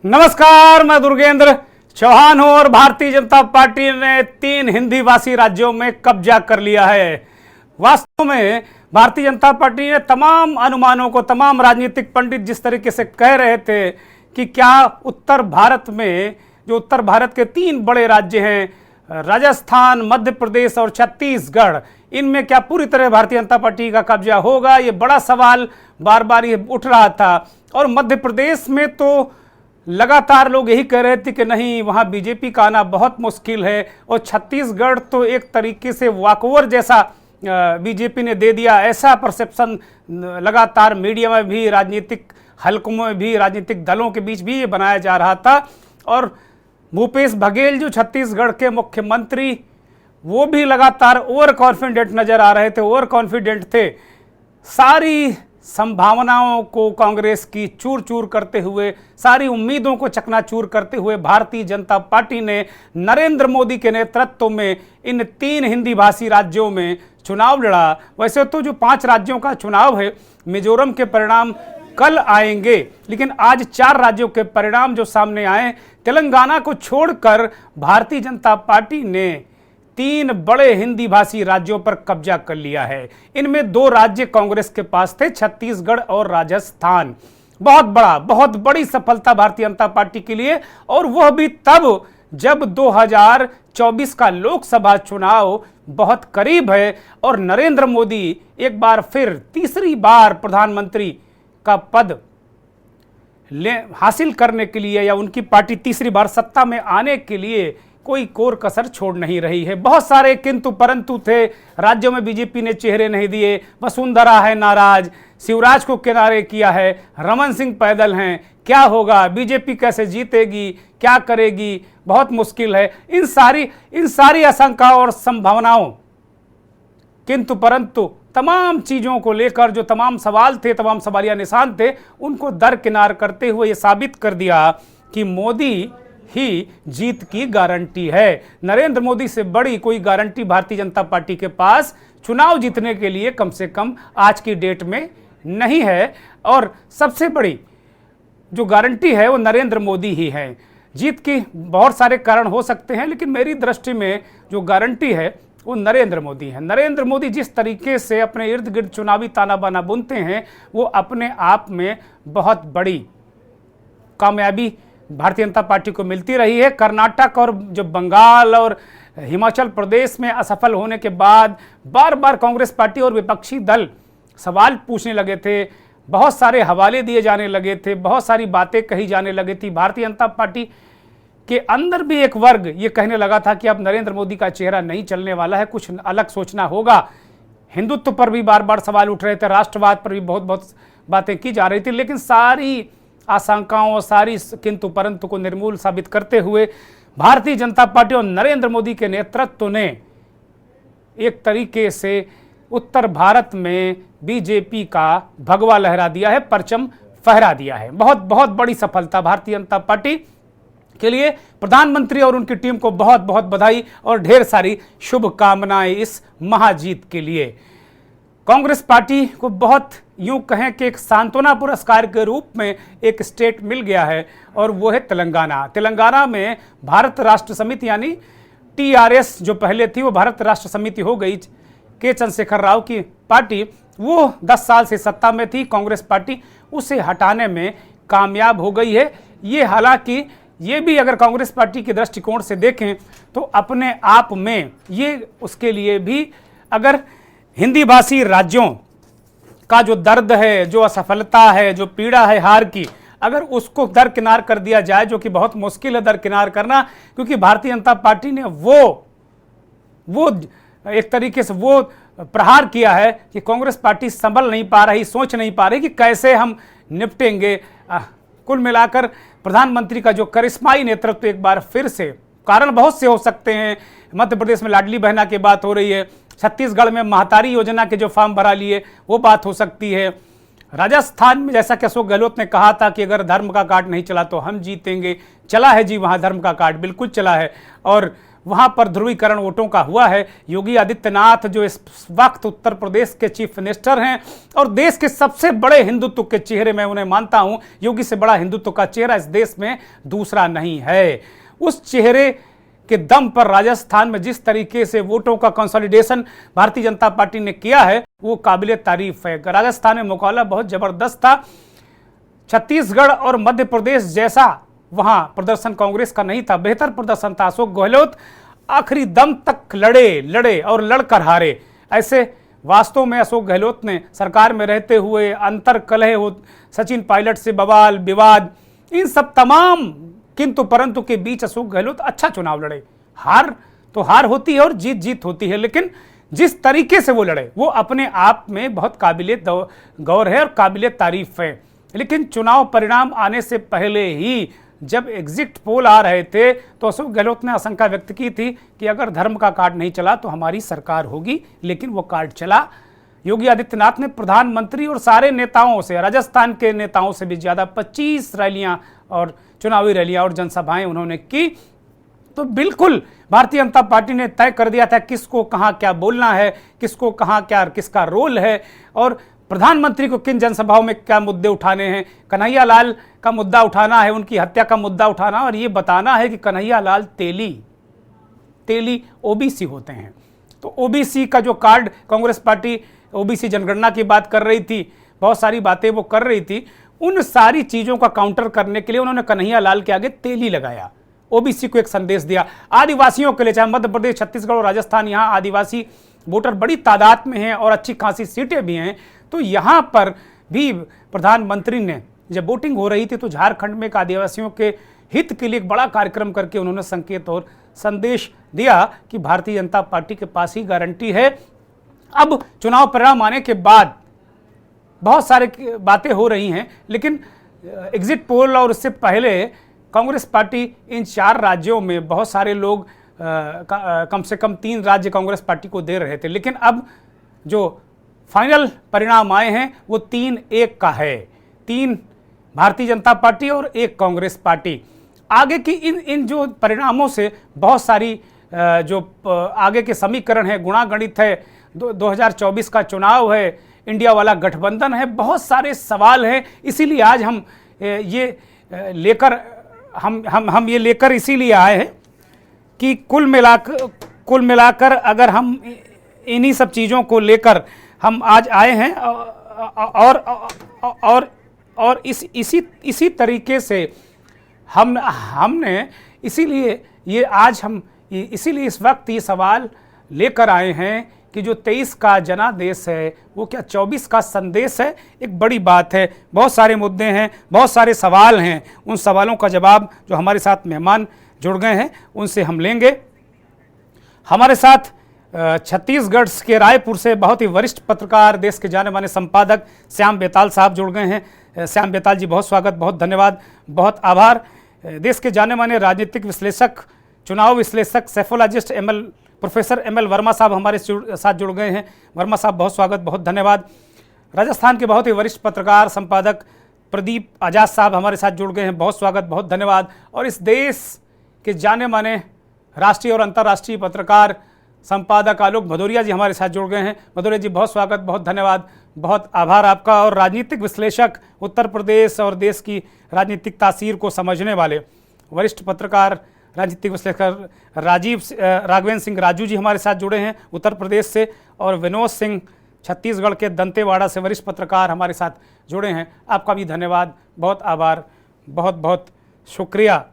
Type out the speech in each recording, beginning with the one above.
नमस्कार, मैं दुर्गेंद्र चौहान हूं और भारतीय जनता पार्टी ने 3 हिंदी भाषी राज्यों में कब्जा कर लिया है। वास्तव में भारतीय जनता पार्टी ने तमाम अनुमानों को, तमाम राजनीतिक पंडित जिस तरीके से कह रहे थे कि क्या उत्तर भारत में, जो उत्तर भारत के 3 बड़े राज्य हैं, राजस्थान, मध्य प्रदेश और छत्तीसगढ़, इनमें क्या पूरी तरह भारतीय जनता पार्टी का कब्जा होगा, ये बड़ा सवाल बार बार ये उठ रहा था। और मध्य प्रदेश में तो लगातार लोग यही कह रहे थे कि नहीं, वहाँ बीजेपी का आना बहुत मुश्किल है। और छत्तीसगढ़ तो एक तरीके से वॉकओवर जैसा बीजेपी ने दे दिया, ऐसा परसेप्शन लगातार मीडिया में भी, राजनीतिक हलकों में भी, राजनीतिक दलों के बीच भी ये बनाया जा रहा था। और भूपेश बघेल जो छत्तीसगढ़ के मुख्यमंत्री, वो भी लगातार ओवर कॉन्फिडेंट नजर आ रहे थे, ओवर कॉन्फिडेंट थे। सारी संभावनाओं को कांग्रेस की चूर चूर करते हुए, सारी उम्मीदों को चकनाचूर करते हुए भारतीय जनता पार्टी ने नरेंद्र मोदी के नेतृत्व में इन 3 हिंदी भाषी राज्यों में चुनाव लड़ा। वैसे तो जो 5 राज्यों का चुनाव है, मिजोरम के परिणाम कल आएंगे, लेकिन आज 4 राज्यों के परिणाम जो सामने आए, तेलंगाना को छोड़कर भारतीय जनता पार्टी ने 3 बड़े हिंदी भाषी राज्यों पर कब्जा कर लिया है। इनमें 2 राज्य कांग्रेस के पास थे, छत्तीसगढ़ और राजस्थान। बहुत बड़ी सफलता भारतीय जनता पार्टी के लिए, और वह भी तब जब 2024 का लोकसभा चुनाव बहुत करीब है और नरेंद्र मोदी एक बार फिर तीसरी बार प्रधानमंत्री का पद हासिल करने के लिए, या उनकी पार्टी तीसरी बार सत्ता में आने के लिए कोई कोर कसर छोड़ नहीं रही है। बहुत सारे किंतु परंतु थे, राज्यों में बीजेपी ने चेहरे नहीं दिए, वसुंधरा है नाराज, शिवराज को किनारे किया है, रमन सिंह पैदल हैं, क्या होगा, बीजेपी कैसे जीतेगी, क्या करेगी, बहुत मुश्किल है। इन सारी आशंकाओं और संभावनाओं, किंतु परंतु तमाम चीज़ों को लेकर जो तमाम सवाल थे, तमाम सवालिया निशान थे, उनको दरकिनार करते हुए ये साबित कर दिया कि मोदी ही जीत की गारंटी है। नरेंद्र मोदी से बड़ी कोई गारंटी भारतीय जनता पार्टी के पास चुनाव जीतने के लिए कम से कम आज की डेट में नहीं है। और सबसे बड़ी जो गारंटी है वो नरेंद्र मोदी ही है। जीत की बहुत सारे कारण हो सकते हैं, लेकिन मेरी दृष्टि में जो गारंटी है वो नरेंद्र मोदी है। नरेंद्र मोदी जिस तरीके से अपने इर्द गिर्द चुनावी ताना बाना बुनते हैं, वो अपने आप में बहुत बड़ी कामयाबी भारतीय जनता पार्टी को मिलती रही है। कर्नाटक और जो बंगाल और हिमाचल प्रदेश में असफल होने के बाद बार बार कांग्रेस पार्टी और विपक्षी दल सवाल पूछने लगे थे, बहुत सारे हवाले दिए जाने लगे थे, बहुत सारी बातें कही जाने लगी थी। भारतीय जनता पार्टी के अंदर भी एक वर्ग ये कहने लगा था कि अब नरेंद्र मोदी का चेहरा नहीं चलने वाला है, कुछ अलग सोचना होगा। हिंदुत्व पर भी बार बार सवाल उठ रहे थे, राष्ट्रवाद पर भी बहुत बातें की जा रही थी, लेकिन सारी आशंकाओं और सारी किंतु परंतु को निर्मूल साबित करते हुए भारतीय जनता पार्टी और नरेंद्र मोदी के नेतृत्व ने एक तरीके से उत्तर भारत में बीजेपी का भगवा लहरा दिया है, परचम फहरा दिया है। बहुत बड़ी सफलता भारतीय जनता पार्टी के लिए। प्रधानमंत्री और उनकी टीम को बहुत बधाई और ढेर सारी शुभकामनाएं इस महाजीत के लिए। कांग्रेस पार्टी को बहुत यूं कहें कि एक सांत्वना पुरस्कार के रूप में एक स्टेट मिल गया है, और वो है तेलंगाना। तेलंगाना में भारत राष्ट्र समिति यानी टीआरएस जो पहले थी वो भारत राष्ट्र समिति हो गई। के चंद्रशेखर राव की पार्टी वो 10 साल से सत्ता में थी, कांग्रेस पार्टी उसे हटाने में कामयाब हो गई है। ये हालांकि ये भी अगर कांग्रेस पार्टी के दृष्टिकोण से देखें तो अपने आप में ये उसके लिए भी, अगर हिंदी भाषी राज्यों का जो दर्द है, जो असफलता है, जो पीड़ा है हार की, अगर उसको दरकिनार कर दिया जाए, जो कि बहुत मुश्किल है दरकिनार करना, क्योंकि भारतीय जनता पार्टी ने वो एक तरीके से वो प्रहार किया है कि कांग्रेस पार्टी संभल नहीं पा रही, सोच नहीं पा रही कि कैसे हम निपटेंगे। कुल मिलाकर प्रधानमंत्री का जो करिश्माई नेतृत्व एक बार फिर से, कारण बहुत से हो सकते हैं, मध्य प्रदेश में लाडली बहना की बात हो रही है, छत्तीसगढ़ में महतारी योजना के जो फॉर्म भरा लिए वो बात हो सकती है, राजस्थान में जैसा कि अशोक गहलोत ने कहा था कि अगर धर्म का कार्ड नहीं चला तो हम जीतेंगे, चला है जी वहाँ धर्म का कार्ड बिल्कुल चला है। और वहां पर ध्रुवीकरण वोटों का हुआ है। योगी आदित्यनाथ जो इस वक्त उत्तर प्रदेश के चीफ मिनिस्टर हैं और देश के सबसे बड़े हिंदुत्व के चेहरे मैं उन्हें मानता हूं, योगी से बड़ा हिंदुत्व का चेहरा इस देश में दूसरा नहीं है। उस चेहरे के दम पर राजस्थान में जिस तरीके से वोटों का कंसोलिडेशन भारतीय जनता पार्टी ने किया है वो काबिले तारीफ है। राजस्थान में मुकाबला बहुत जबरदस्त था। छत्तीसगढ़ और मध्य प्रदेश जैसा वहां प्रदर्शन कांग्रेस का नहीं था, बेहतर प्रदर्शन था। अशोक गहलोत आखिरी दम तक लड़े और लड़कर हारे। ऐसे वास्तव में अशोक गहलोत ने सरकार में रहते हुए अंतर कलह हो, सचिन पायलट से बवाल विवाद, इन सब तमाम किंतु परंतु के बीच अशोक गहलोत अच्छा चुनाव लड़े। हार तो हार होती है और जीत जीत होती है, लेकिन जिस तरीके से वो लड़े वो अपने आप में बहुत काबिले गौर है और काबिले तारीफ है। लेकिन चुनाव परिणाम आने से पहले ही जब एग्जिट पोल आ रहे थे तो अशोक गहलोत ने आशंका व्यक्त की थी कि अगर धर्म का कार्ड नहीं चला तो हमारी सरकार होगी, लेकिन वो कार्ड चला। योगी आदित्यनाथ ने प्रधानमंत्री और सारे नेताओं से, राजस्थान के नेताओं से भी ज्यादा 25 रैलियां और चुनावी रैलियां और जनसभाएं उन्होंने की। तो बिल्कुल भारतीय जनता पार्टी ने तय कर दिया था किसको कहां क्या बोलना है, किसको कहां क्या किसका रोल है और प्रधानमंत्री को किन जनसभाओं में क्या मुद्दे उठाने हैं। कन्हैया लाल का मुद्दा उठाना है, उनकी हत्या का मुद्दा उठाना और ये बताना है कि कन्हैया लाल तेली ओबीसी होते हैं। तो ओबीसी का जो कार्ड कांग्रेस पार्टी ओबीसी जनगणना की बात कर रही थी, बहुत सारी बातें वो कर रही थी, उन सारी चीजों का काउंटर करने के लिए उन्होंने कन्हैया लाल के आगे तेली लगाया, ओबीसी को एक संदेश दिया। आदिवासियों के लिए, चाहे मध्य प्रदेश, छत्तीसगढ़ और राजस्थान, यहाँ आदिवासी वोटर बड़ी तादाद में हैं और अच्छी खासी सीटें भी हैं। तो यहाँ पर भी प्रधानमंत्री ने जब वोटिंग हो रही थी तो झारखंड में एक आदिवासियों के हित के लिए एक बड़ा कार्यक्रम करके उन्होंने संकेत और संदेश दिया कि भारतीय जनता पार्टी के पास ही गारंटी है। अब चुनाव परिणाम आने के बाद बहुत सारे बातें हो रही हैं, लेकिन एग्जिट पोल और उससे पहले कांग्रेस पार्टी इन 4 राज्यों में बहुत सारे लोग कम से कम 3 राज्य कांग्रेस पार्टी को दे रहे थे, लेकिन अब जो फाइनल परिणाम आए हैं वो 3-1 का है। 3 भारतीय जनता पार्टी और 1 कांग्रेस पार्टी। आगे की इन जो परिणामों से बहुत सारी जो आगे के समीकरण है, गुणागणित है, 2024 का चुनाव है, इंडिया वाला गठबंधन है, बहुत सारे सवाल हैं। इसीलिए आज हम ये लेकर इसीलिए आए हैं कि कुल मिलाकर अगर हम इन्हीं सब चीज़ों को लेकर हम आज आए हैं और इसी तरीके से हमने इसीलिए इस वक्त ये सवाल लेकर आए हैं कि जो 23 का जनादेश है वो क्या 24 का संदेश है। एक बड़ी बात है, बहुत सारे मुद्दे हैं, बहुत सारे सवाल हैं। उन सवालों का जवाब जो हमारे साथ मेहमान जुड़ गए हैं उनसे हम लेंगे। हमारे साथ छत्तीसगढ़ के रायपुर से बहुत ही वरिष्ठ पत्रकार, देश के जाने माने संपादक श्याम बेताल साहब जुड़ गए हैं। श्याम बेताल जी, बहुत स्वागत, बहुत धन्यवाद, बहुत आभार। देश के जाने माने राजनीतिक विश्लेषक, चुनाव विश्लेषक, सेफोलॉजिस्ट प्रोफेसर एमएल वर्मा साहब हमारे साथ जुड़ गए हैं। वर्मा साहब, बहुत स्वागत, बहुत धन्यवाद। राजस्थान के बहुत ही वरिष्ठ पत्रकार, संपादक प्रदीप आजाद साहब हमारे साथ जुड़ गए हैं, बहुत स्वागत, बहुत धन्यवाद। और इस देश के जाने माने राष्ट्रीय और अंतर्राष्ट्रीय पत्रकार, संपादक आलोक भदौरिया जी हमारे साथ जुड़ गए हैं। भदौरिया जी, बहुत स्वागत, बहुत धन्यवाद, बहुत आभार आपका। और राजनीतिक विश्लेषक, उत्तर प्रदेश और देश की राजनीतिक तासीर को समझने वाले वरिष्ठ पत्रकार, राजनीतिक विश्लेषक राघवेंद्र सिंह राजू जी हमारे साथ जुड़े हैं उत्तर प्रदेश से, और विनोद सिंह छत्तीसगढ़ के दंतेवाड़ा से वरिष्ठ पत्रकार हमारे साथ जुड़े हैं। आपका भी धन्यवाद, बहुत आभार, बहुत बहुत शुक्रिया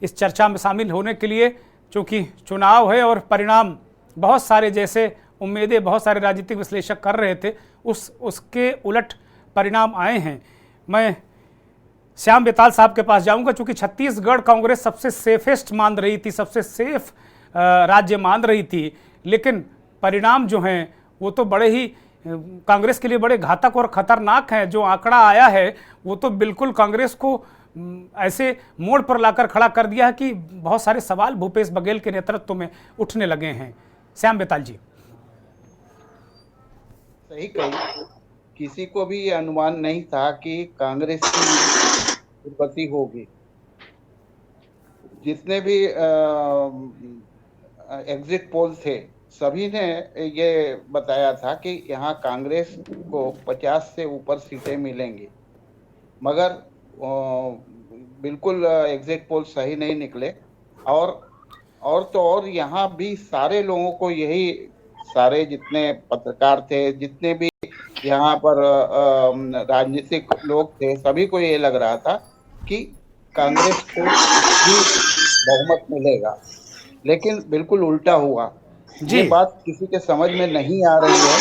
इस चर्चा में शामिल होने के लिए। चूँकि चुनाव है और परिणाम बहुत सारे, जैसे उम्मीदें बहुत सारे राजनीतिक विश्लेषक कर रहे थे, उसके उलट परिणाम आए हैं। मैं श्याम बेताल साहब के पास जाऊंगा, चूंकि छत्तीसगढ़ कांग्रेस सबसे सेफेस्ट मान रही थी, सबसे सेफ राज्य मान रही थी, लेकिन परिणाम जो हैं वो तो बड़े ही कांग्रेस के लिए बड़े घातक और खतरनाक हैं। जो आंकड़ा आया है वो तो बिल्कुल कांग्रेस को ऐसे मोड़ पर लाकर खड़ा कर दिया है कि बहुत सारे सवाल भूपेश बघेल के नेतृत्व में उठने लगे हैं। श्याम बेताल जी, सही कही, किसी को भी ये अनुमान नहीं था कि कांग्रेस की दुर्गति होगी। जितने भी एग्जिट पोल थे, सभी ने ये बताया था कि यहाँ कांग्रेस को 50 से ऊपर सीटें मिलेंगी, मगर बिल्कुल एग्जिट पोल सही नहीं निकले। और तो और यहाँ भी सारे लोगों को यही, सारे जितने पत्रकार थे, जितने भी यहाँ पर राजनीतिक लोग थे, सभी को ये लग रहा था कि कांग्रेस को भी बहुमत मिलेगा, लेकिन बिल्कुल उल्टा हुआ। ये जी बात किसी के समझ में नहीं आ रही है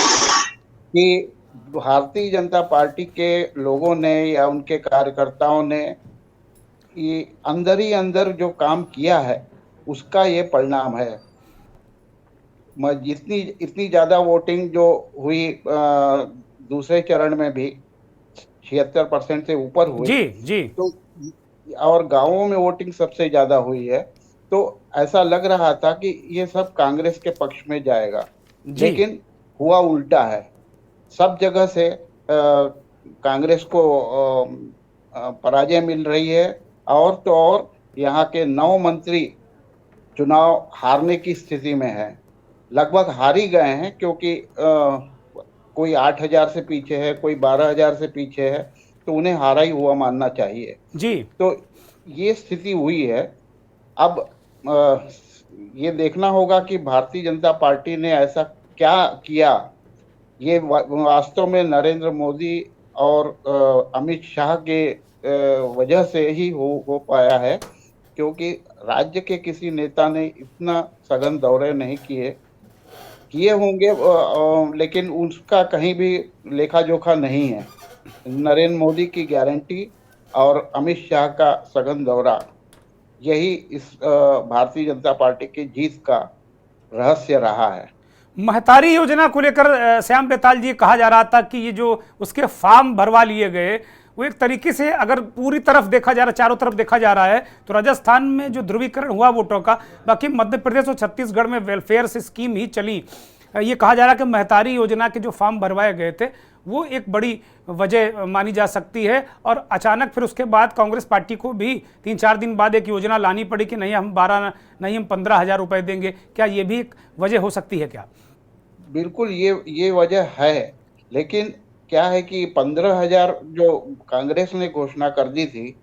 कि भारतीय जनता पार्टी के लोगों ने या उनके कार्यकर्ताओं ने ये अंदर ही अंदर जो काम किया है उसका ये परिणाम है। जितनी इतनी ज्यादा वोटिंग जो हुई दूसरे चरण में भी 76% से ऊपर हुई, जी जी तो और गांवों में वोटिंग सबसे ज्यादा हुई है, तो ऐसा लग रहा था कि ये सब कांग्रेस के पक्ष में जाएगा, जी लेकिन हुआ उल्टा है। सब जगह से कांग्रेस को पराजय मिल रही है, और तो और यहाँ के 9 मंत्री चुनाव हारने की स्थिति में है, लगभग हार ही गए हैं, क्योंकि कोई 8,000 से पीछे है, कोई 12,000 से पीछे है, तो उन्हें हारा ही हुआ मानना चाहिए। जी तो ये स्थिति हुई है। अब ये देखना होगा कि भारतीय जनता पार्टी ने ऐसा क्या किया। ये वास्तव में नरेंद्र मोदी और अमित शाह के वजह से ही हो पाया है, क्योंकि राज्य के किसी नेता ने इतना सघन दौरे नहीं किए होंगे, लेकिन उसका कहीं भी लेखा जोखा नहीं है। नरेंद्र मोदी की गारंटी और अमित शाह का सघन दौरा, यही इस भारतीय जनता पार्टी की जीत का रहस्य रहा है। महतारी योजना को लेकर श्याम बेताल जी कहा जा रहा था कि ये जो उसके फॉर्म भरवा लिए गए, वो एक तरीके से अगर पूरी तरफ देखा जा रहा है, चारों तरफ देखा जा रहा है, तो राजस्थान में जो ध्रुवीकरण हुआ वोटों का, बाकी मध्य प्रदेश और छत्तीसगढ़ में वेलफेयर स्कीम ही चली। ये कहा जा रहा है कि महतारी योजना के जो फॉर्म भरवाए गए थे वो एक बड़ी वजह मानी जा सकती है, और अचानक फिर उसके बाद कांग्रेस पार्टी को भी 3-4 दिन बाद एक योजना लानी पड़ी कि नहीं हम 12 नहीं हम 15,000 रुपए देंगे। क्या ये भी एक वजह हो सकती है क्या? बिल्कुल ये वजह है, लेकिन क्या है कि 15,000 जो कांग्रेस ने घोषणा कर दी थी,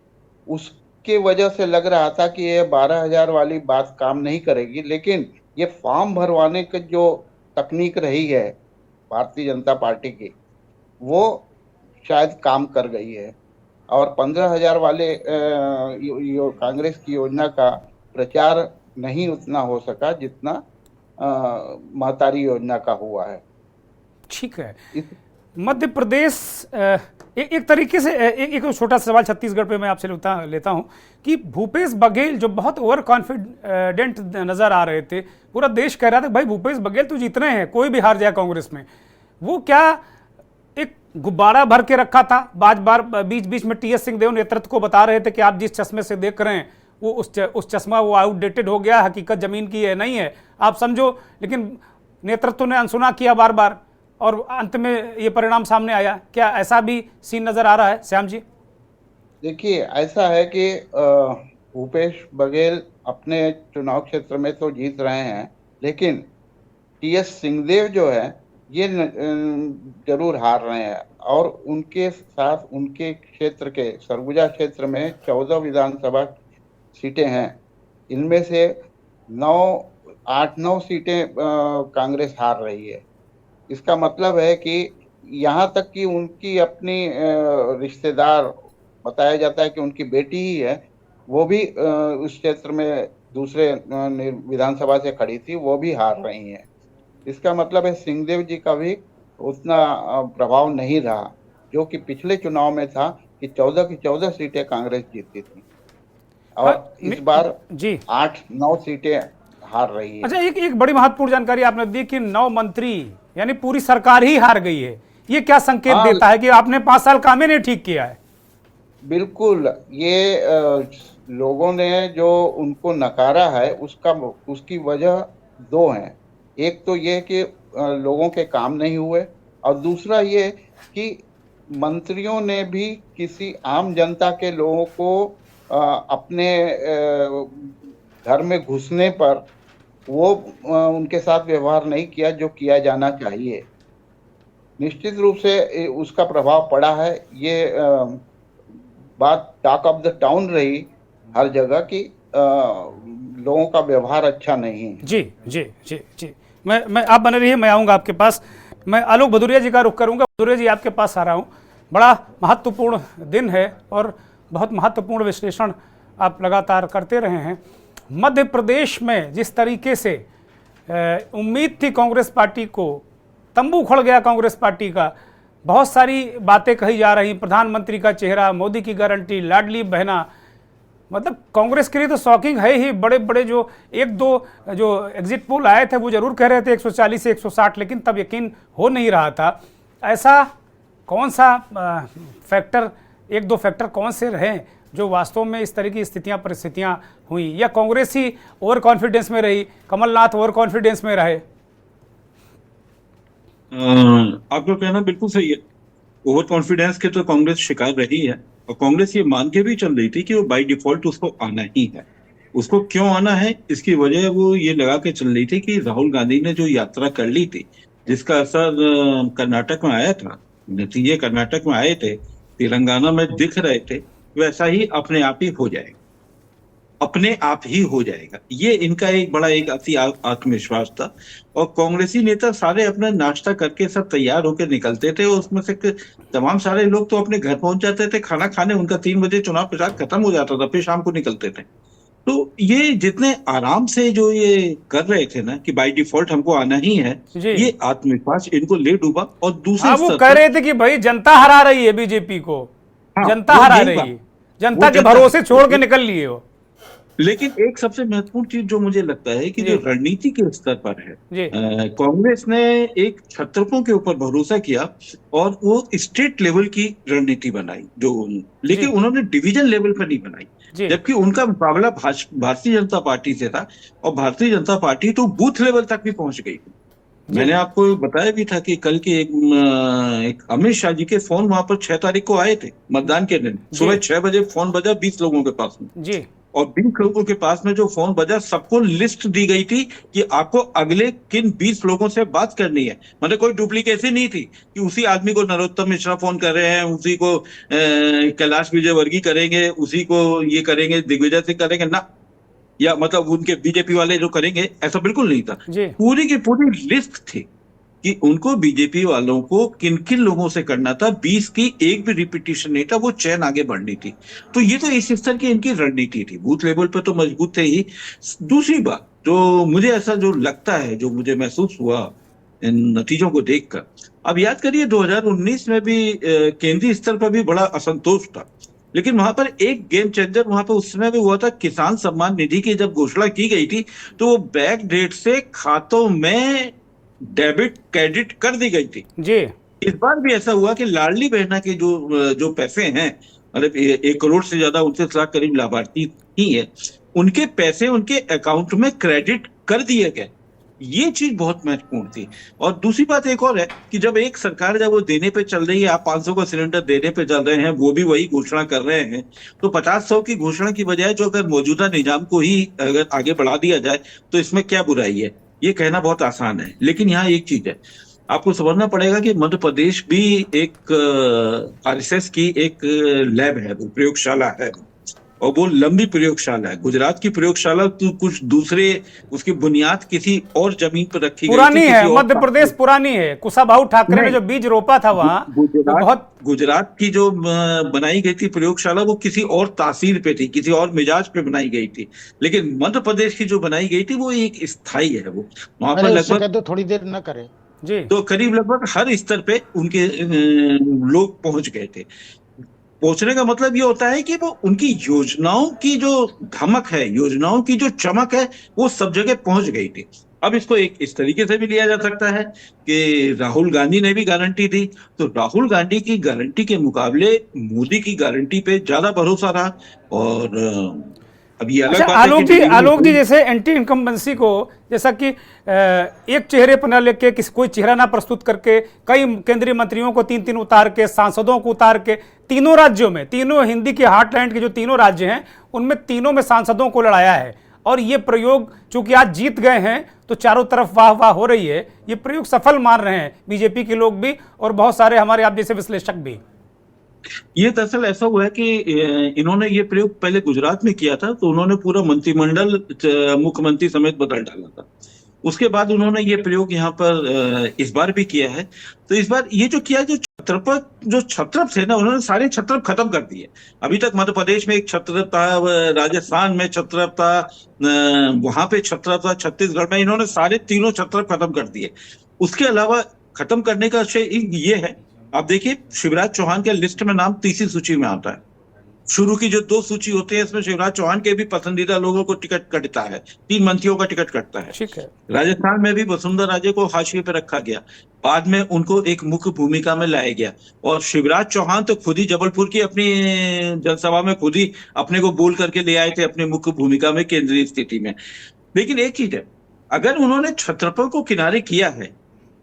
उसके वजह से लग रहा था कि ये 12,000 वाली बात काम नहीं करेगी, लेकिन ये फॉर्म भरवाने की जो तकनीक रही है भारतीय जनता पार्टी की, वो शायद काम कर गई है, और 15,000 वाले कांग्रेस की योजना का प्रचार नहीं उतना हो सका जितना महतारी योजना का हुआ है। ठीक है। मध्य प्रदेश एक तरीके से एक छोटा सा सवाल छत्तीसगढ़ पे मैं आपसे लेता हूं कि भूपेश बघेल जो बहुत ओवर कॉन्फिडेंट नजर आ रहे थे, पूरा देश कह रहा था भाई भूपेश बघेल तो जीतने हैं, कोई भी हार जाए कांग्रेस में, वो क्या एक गुब्बारा भर के रखा था? बार बीच बीच में टीएस सिंहदेव नेतृत्व को बता रहे थे कि आप जिस चश्मे से देख रहे हैं वो उस चश्मा वो आउटडेटेड हो गया, हकीकत जमीन की है नहीं है, आप समझो। लेकिन नेतृत्व ने अनसुना किया बार बार, और अंत में ये परिणाम सामने आया। क्या ऐसा भी सीन नजर आ रहा है श्याम जी? देखिए, ऐसा है कि भूपेश बघेल अपने चुनाव क्षेत्र में तो जीत रहे हैं, लेकिन टीएस सिंहदेव जो है ये जरूर हार रहे हैं, और उनके साथ उनके क्षेत्र के सरगुजा क्षेत्र में 14 विधानसभा सीटें हैं, इनमें से 8-9 सीटें कांग्रेस हार रही है। इसका मतलब है कि यहाँ तक कि उनकी अपनी रिश्तेदार, बताया जाता है कि उनकी बेटी ही है, वो भी उस क्षेत्र में दूसरे विधानसभा से खड़ी थी, वो भी हार रही हैं। इसका मतलब है सिंहदेव जी का भी उतना प्रभाव नहीं रहा, जो कि पिछले चुनाव में था कि 14 की 14 सीटें कांग्रेस जीतती थी, और इस बार जी 8-9 सीटें हार रही है। अच्छा, एक बड़ी महत्वपूर्ण जानकारी आपने दी कि 9 मंत्री यानी पूरी सरकार ही हार गई है। ये क्या संकेत देता है कि आपने 5 साल काम ही नहीं ठीक किया है? बिल्कुल, ये लोगों ने जो उनको नकारा है उसकी वजह 2 हैं। एक तो ये कि लोगों के काम नहीं हुए, और दूसरा ये कि मंत्रियों ने भी किसी आम जनता के लोगों को अपने घर में घुसने पर वो उनके साथ व्यवहार नहीं किया जो किया जाना चाहिए। निश्चित रूप से उसका प्रभाव पड़ा है। ये बात टॉक ऑफ द टाउन रही हर जगह कि लोगों का व्यवहार अच्छा नहीं है। जी जी जी जी, मैं आप बने रहिए, मैं आऊँगा आपके पास। मैं आलोक भदौरिया जी का रुख करूँगा। भदौरिया जी, आपके पास आ रहा हूँ। बड़ा महत्वपूर्ण दिन है और बहुत महत्वपूर्ण विश्लेषण आप लगातार करते रहे हैं। मध्य प्रदेश में जिस तरीके से उम्मीद थी कांग्रेस पार्टी को, तंबू उखड़ गया कांग्रेस पार्टी का। बहुत सारी बातें कही जा रही, प्रधानमंत्री का चेहरा, मोदी की गारंटी, लाडली बहना, मतलब कांग्रेस के लिए तो शॉकिंग है ही। बड़े बड़े जो एक दो जो एग्जिट पोल आए थे वो जरूर कह रहे थे 140 से 160, लेकिन तब यकीन हो नहीं रहा था। ऐसा कौन सा फैक्टर, एक दो फैक्टर कौन से रहे जो वास्तव में इस तरह की स्थितियां परिस्थितियां हुई, या कांग्रेस ही ओवर कॉन्फिडेंस में रही, कमलनाथ ओवर कॉन्फिडेंस में रहे? आपका कहना बिल्कुल सही है। ओवर कॉन्फिडेंस के तो कांग्रेस शिकार रही है, और कांग्रेस ये मान के भी चल रही थी कि वो बाय डिफॉल्ट उसको आना ही है। उसको क्यों आना है, इसकी वजह वो ये लगा के चल रही थी कि राहुल गांधी ने जो यात्रा कर ली थी, जिसका असर कर्नाटक में आया था, नतीजे कर्नाटक में आए थे, तेलंगाना में दिख रहे थे, वैसा ही अपने आप ही हो जाएगा, अपने आप ही हो जाएगा। ये इनका एक बड़ा एक अति आत्मविश्वास था। और कांग्रेसी नेता सारे अपना नाश्ता करके सब तैयार होकर निकलते थे, और उसमें से तमाम सारे लोग तो अपने घर पहुंच जाते थे खाना खाने। उनका 3 बजे चुनाव प्रचार खत्म हो जाता था, फिर शाम को निकलते थे। तो ये जितने आराम से जो ये कर रहे थे ना कि बाय डिफॉल्ट हमको आना ही है, ये आत्मविश्वास इनको ले डूबा। और दूसरे वो कह रहे थे कि भाई जनता हरा रही है बीजेपी को, जनता हरा रही है, जनता के भरोसे छोड़ के निकल लिए हो। लेकिन एक सबसे महत्वपूर्ण चीज जो मुझे लगता है कि जो रणनीति के स्तर पर है, कांग्रेस ने एक छत्रकों के ऊपर भरोसा किया और वो स्टेट लेवल की रणनीति बनाई जो, लेकिन उन्होंने डिवीजन लेवल पर नहीं बनाई। जबकि उनका मुकाबला भारतीय जनता पार्टी से था, और भारतीय जनता पार्टी तो बूथ लेवल तक भी पहुंच गई। मैंने आपको बताया भी था कि कल के एक अमित शाह जी के फोन वहां पर 6 तारीख को आए थे, मतदान के दिन सुबह 6 बजे फोन बजा 20 लोगों के पास में जी। और 20 लोगों के पास में जो फोन बजा, सबको लिस्ट दी गई थी कि आपको अगले किन 20 लोगों से बात करनी है। मतलब कोई डुप्लीकेसी नहीं थी कि उसी आदमी को नरोत्तम मिश्रा फोन कर रहे हैं, उसी को कैलाश विजयवर्गीय करेंगे, उसी को ये करेंगे, दिग्विजय सिंह करेंगे ना, या मतलब उनके बीजेपी वाले जो करेंगे, ऐसा बिल्कुल नहीं था। पूरी की पूरी लिस्ट थी कि उनको बीजेपी वालों को किन किन लोगों से करना था। 20 की एक भी रिपीटिशन नहीं था, वो चैन आगे बढ़नी थी। तो ये तो इस स्तर की इनकी रणनीति थी। बूथ लेवल पर तो मजबूत थे ही। दूसरी बात जो मुझे ऐसा जो लगता है, जो मुझे महसूस हुआ इन नतीजों को देखकर, अब याद करिए 2019 में भी केंद्रीय स्तर पर भी बड़ा असंतोष था, लेकिन वहां पर एक गेम चेंजर वहां पर उस समय भी हुआ था। किसान सम्मान निधि की जब घोषणा की गई थी तो वो बैक डेट से खातों में डेबिट क्रेडिट कर दी गई थी जी। इस बार भी ऐसा हुआ कि लाडली बहना के जो पैसे हैं, मतलब 1 करोड़ से ज्यादा 29 लाख करीब लाभार्थी ही है, उनके पैसे उनके अकाउंट में क्रेडिट कर दिए गए। ये चीज बहुत महत्वपूर्ण थी। और दूसरी बात एक और है कि जब एक सरकार जब वो देने पे चल रही है, आप 500 का सिलेंडर देने पे चल रहे हैं, वो भी वही घोषणा कर रहे हैं, तो 50-100 की घोषणा की बजाय जो अगर मौजूदा निजाम को ही अगर आगे बढ़ा दिया जाए तो इसमें क्या बुराई है, ये कहना बहुत आसान है। लेकिन यहाँ एक चीज है, आपको समझना पड़ेगा कि मध्य प्रदेश भी एक आरएसएस की एक लैब है, वो प्रयोगशाला है, और वो लंबी प्रयोगशाला है। गुजरात की प्रयोगशाला तो कुछ दूसरे, उसकी बुनियाद किसी और जमीन पर रखी पुरानी गई थी, है मध्य प्रदेश पुरानी है। कुशाभाऊ ठाकरे ने जो बीज रोपा था वहां, गुजरात की जो बनाई गई थी प्रयोगशाला, वो किसी और तासीर पे थी, किसी और मिजाज पे बनाई गई थी। लेकिन मध्य प्रदेश की जो बनाई गई थी वो एक स्थायी है। वो वहां पर लगभग थोड़ी देर न करे जी, तो करीब लगभग हर स्तर पे उनके लोग पहुंच गए थे। पहुंचने का मतलब ये होता है कि वो उनकी योजनाओं की जो धमक है, योजनाओं की जो चमक है, वो सब जगह पहुंच गई थी। अब इसको एक इस तरीके से भी लिया जा सकता है कि राहुल गांधी ने भी गारंटी दी, तो राहुल गांधी की गारंटी के मुकाबले मोदी की गारंटी पे ज्यादा भरोसा रहा। और अब ये अलग बात है कि आलोक जी जैसे एंटी इनकम्बेंसी को, जैसा कि एक चेहरे पर न लेके कोई चेहरा ना प्रस्तुत करके, कई केंद्रीय मंत्रियों को 3-3 उतार के, सांसदों को उतार के, तीनों राज्यों में, तीनों हिंदी के हार्टलैंड के जो तीनों राज्य हैं उनमें तीनों में सांसदों को लड़ाया है। और ये प्रयोग चूंकि आज जीत गए हैं तो चारों तरफ वाह वाह हो रही है, ये प्रयोग सफल मान रहे हैं बीजेपी के लोग भी और बहुत सारे हमारे आप जैसे विश्लेषक भी। ये दरअसल ऐसा हुआ है कि इन्होंने ये प्रयोग पहले गुजरात में किया था, तो उन्होंने पूरा मंत्रिमंडल मुख्यमंत्री समेत बदल डाला था। उसके बाद उन्होंने ये प्रयोग यहाँ पर इस बार भी किया है। तो इस बार ये जो किया, जो छत्रप थे ना, उन्होंने सारे छत्रप खत्म कर दिए। अभी तक मध्य प्रदेश में एक छत्रप था, राजस्थान में छत्रप था, वहां पे छत्रप था, छत्तीसगढ़ में, इन्होंने सारे तीनों छत्रप खत्म कर दिए। उसके अलावा खत्म करने का विषय ये है, आप देखिए शिवराज चौहान के लिस्ट में नाम तीसरी सूची में आता है। शुरू की जो 2 सूची होती है, इसमें शिवराज चौहान के भी पसंदीदा लोगों को टिकट कटता है, 3 मंत्रियों का टिकट कटता है। ठीक है। राजस्थान में भी वसुंधरा राजे को हाशिए पे रखा गया, बाद में उनको एक मुख्य भूमिका में लाया गया। और शिवराज चौहान तो खुद ही जबलपुर की अपनी जनसभा में खुद ही अपने को बोल करके ले आए थे अपनी मुख्य भूमिका में, केंद्रीय स्थिति में। लेकिन एक चीज है, अगर उन्होंने छत्रपति को किनारे किया है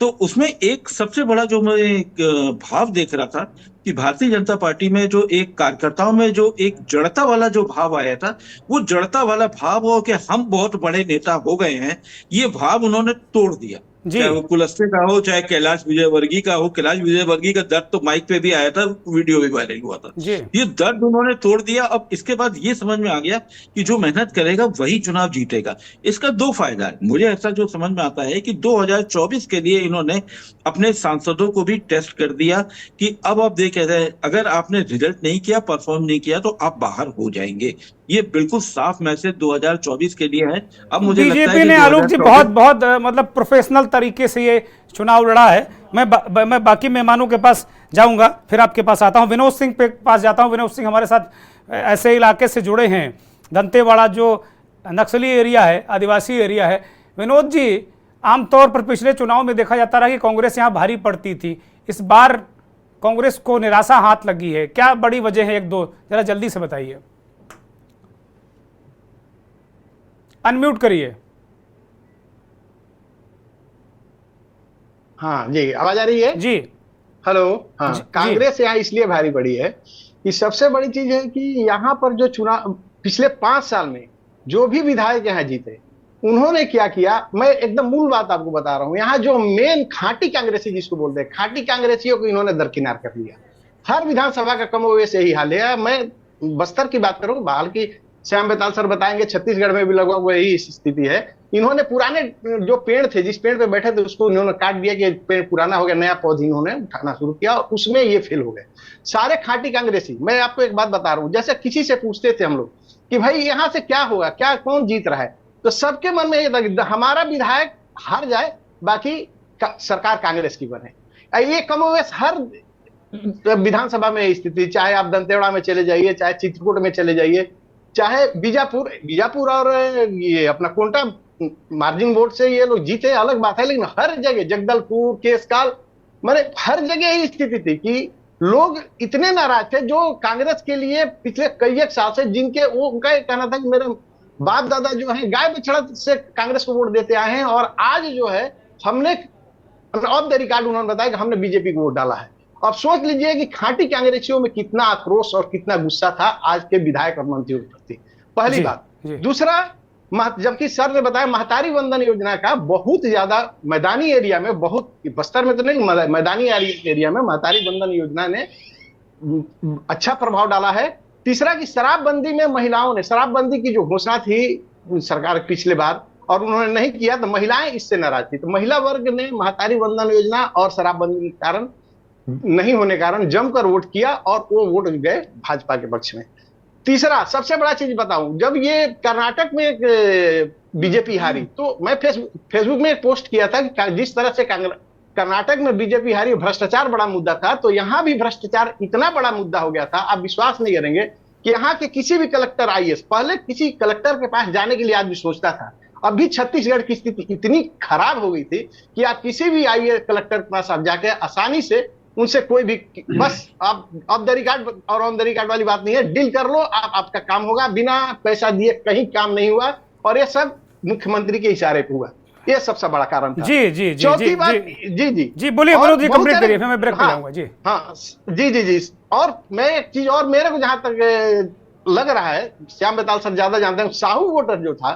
तो उसमें एक सबसे बड़ा जो मैं एक भाव देख रहा था कि भारतीय जनता पार्टी में जो एक कार्यकर्ताओं में जो एक जड़ता वाला जो भाव आया था, वो जड़ता वाला भाव हो कि हम बहुत बड़े नेता हो गए हैं, ये भाव उन्होंने तोड़ दिया। चाहे वो कुलस्ते का हो, चाहे कैलाश विजयवर्गीय का हो। कैलाश विजयवर्गीय का दर्द तो माइक पे भी आया था, वीडियो भी वायरल हुआ था। ये दर्द उन्होंने तोड़ दिया। अब इसके बाद ये समझ में आ गया कि जो मेहनत करेगा वही चुनाव जीतेगा। इसका 2 फायदा है, मुझे ऐसा जो समझ में आता है कि 2024 के लिए इन्होंने अपने सांसदों को भी टेस्ट कर दिया कि अब आप देख, अगर आपने रिजल्ट नहीं किया, परफॉर्म नहीं किया, तो आप बाहर हो जाएंगे। ये बिल्कुल साफ मैसेज 2024 के लिए है। अब मुझे बीजेपी ने आलोक जी बहुत मतलब प्रोफेशनल तरीके से ये चुनाव लड़ा है। मैं बाकी मेहमानों के पास जाऊंगा, फिर आपके पास आता हूं। विनोद सिंह के पास जाता हूं। विनोद सिंह हमारे साथ ऐसे इलाके से जुड़े हैं, दंतेवाड़ा जो नक्सली एरिया है, आदिवासी एरिया है। विनोद जी, आमतौर पर पिछले चुनाव में देखा जाता रहा कि कांग्रेस यहाँ भारी पड़ती थी, इस बार कांग्रेस को निराशा हाथ लगी है, क्या बड़ी वजह है? 1-2 जरा जल्दी से बताइए। अनम्यूट करिए। हाँ जी, आवाज आ रही है जी? हेलो। हाँ, कांग्रेस यहाँ इसलिए भारी पड़ी है कि सबसे बड़ी चीज है कि यहाँ पर जो चुनाव पिछले 5 साल में जो भी विधायक यहाँ जीते, उन्होंने क्या किया, मैं एकदम मूल बात आपको बता रहा हूँ। यहाँ जो मेन खाटी कांग्रेसी जिसको बोलते हैं, खाटी कांग्रेसियों को इन्होंने दरकिनार कर लिया। हर विधानसभा का कमोवेश यही हाल है। मैं बस्तर की बात करूँ, बहाल की श्याम बेताल सर बताएंगे, छत्तीसगढ़ में भी लगभग वही स्थिति है। इन्होंने पुराने जो पेड़ थे, जिस पेड़ पे बैठे थे, उसको इन्होंने काट दिया कि पेड़ पुराना हो गया, नया पौधा इन्होंने उठाना शुरू किया और उसमें ये फेल हो गए सारे खाटी कांग्रेसी। मैं आपको एक बात बता रहा हूँ, जैसे किसी से पूछते थे हम लोग कि भाई यहाँ से क्या होगा, क्या कौन जीत रहा है, तो सबके मन में ये था हमारा विधायक हार जाए, बाकी सरकार कांग्रेस की बने। ये कमोवेश हर विधानसभा में स्थिति, चाहे आप दंतेवाड़ा में चले जाइए, चाहे चित्रकूट में चले जाइए, चाहे बीजापुर और ये अपना कोंटा मार्जिन वोट से ये लोग जीते, अलग बात है, लेकिन हर जगह जगदलपुर, केसकाल, माने हर जगह यही स्थिति थी कि लोग इतने नाराज थे जो कांग्रेस के लिए पिछले कई एक साल से, जिनके वो उनका कहना था कि मेरे बाप दादा जो है गाय बछड़ा से कांग्रेस को वोट देते आए हैं, और आज जो है हमने ऑफ द रिकॉर्ड उन्होंने बताया कि हमने बीजेपी को वोट डाला है। अब सोच लीजिए कि खाटी कांग्रेसियों में कितना आक्रोश और कितना गुस्सा था आज के विधायक और मंत्रियों के प्रति, पहली बात। दूसरा, जबकि सर ने बताया महतारी वंदन योजना का बहुत ज्यादा मैदानी एरिया में, बहुत बस्तर में तो नहीं, मैदानी एरिया में महतारी वंदन योजना ने अच्छा प्रभाव डाला है। तीसरा कि शराबबंदी में महिलाओं ने, शराबबंदी की जो घोषणा थी सरकार पिछले बार और उन्होंने नहीं किया, तो महिलाएं इससे नाराज थी, तो महिला वर्ग ने महतारी वंदन योजना और शराबबंदी के कारण नहीं होने कारण जमकर वोट किया और वो वोट गए भाजपा के पक्ष में। तीसरा सबसे बड़ा चीज बताऊं, जब ये कर्नाटक में बीजेपी हारी, तो मैं फेसबुक में एक पोस्ट किया था कि जिस तरह से कर्नाटक में बीजेपी हारी, भ्रष्टाचार बड़ा मुद्दा था, तो यहाँ भी भ्रष्टाचार इतना बड़ा मुद्दा हो गया था, आप विश्वास नहीं करेंगे कि यहाँ के किसी भी कलेक्टर आईएएस, पहले किसी कलेक्टर के पास जाने के लिए आदमी सोचता था, अभी छत्तीसगढ़ की स्थिति इतनी खराब हो गई थी कि आप किसी भी आईएएस कलेक्टर के पास आप जाके आसानी से उनसे कोई भी, बस आप ऑफ द रिकॉर्ड और ऑन द रिकॉर्ड वाली बात नहीं है, डील कर लो, आपका काम होगा, बिना पैसा दिए कहीं काम नहीं हुआ, और ये सब मुख्यमंत्री के इशारे पे हुआ। ये सबसे बड़ा कारण था। जी चौथी बात, जी बोलिए, जी कंप्लीट करिए, फिर मैं ब्रेक पे जाऊंगा। जी हाँ, जी। और मैं एक चीज और, मेरे को जहां तक लग रहा है, श्याम बेताल सर ज्यादा जानते हैं, साहू वोटर जो था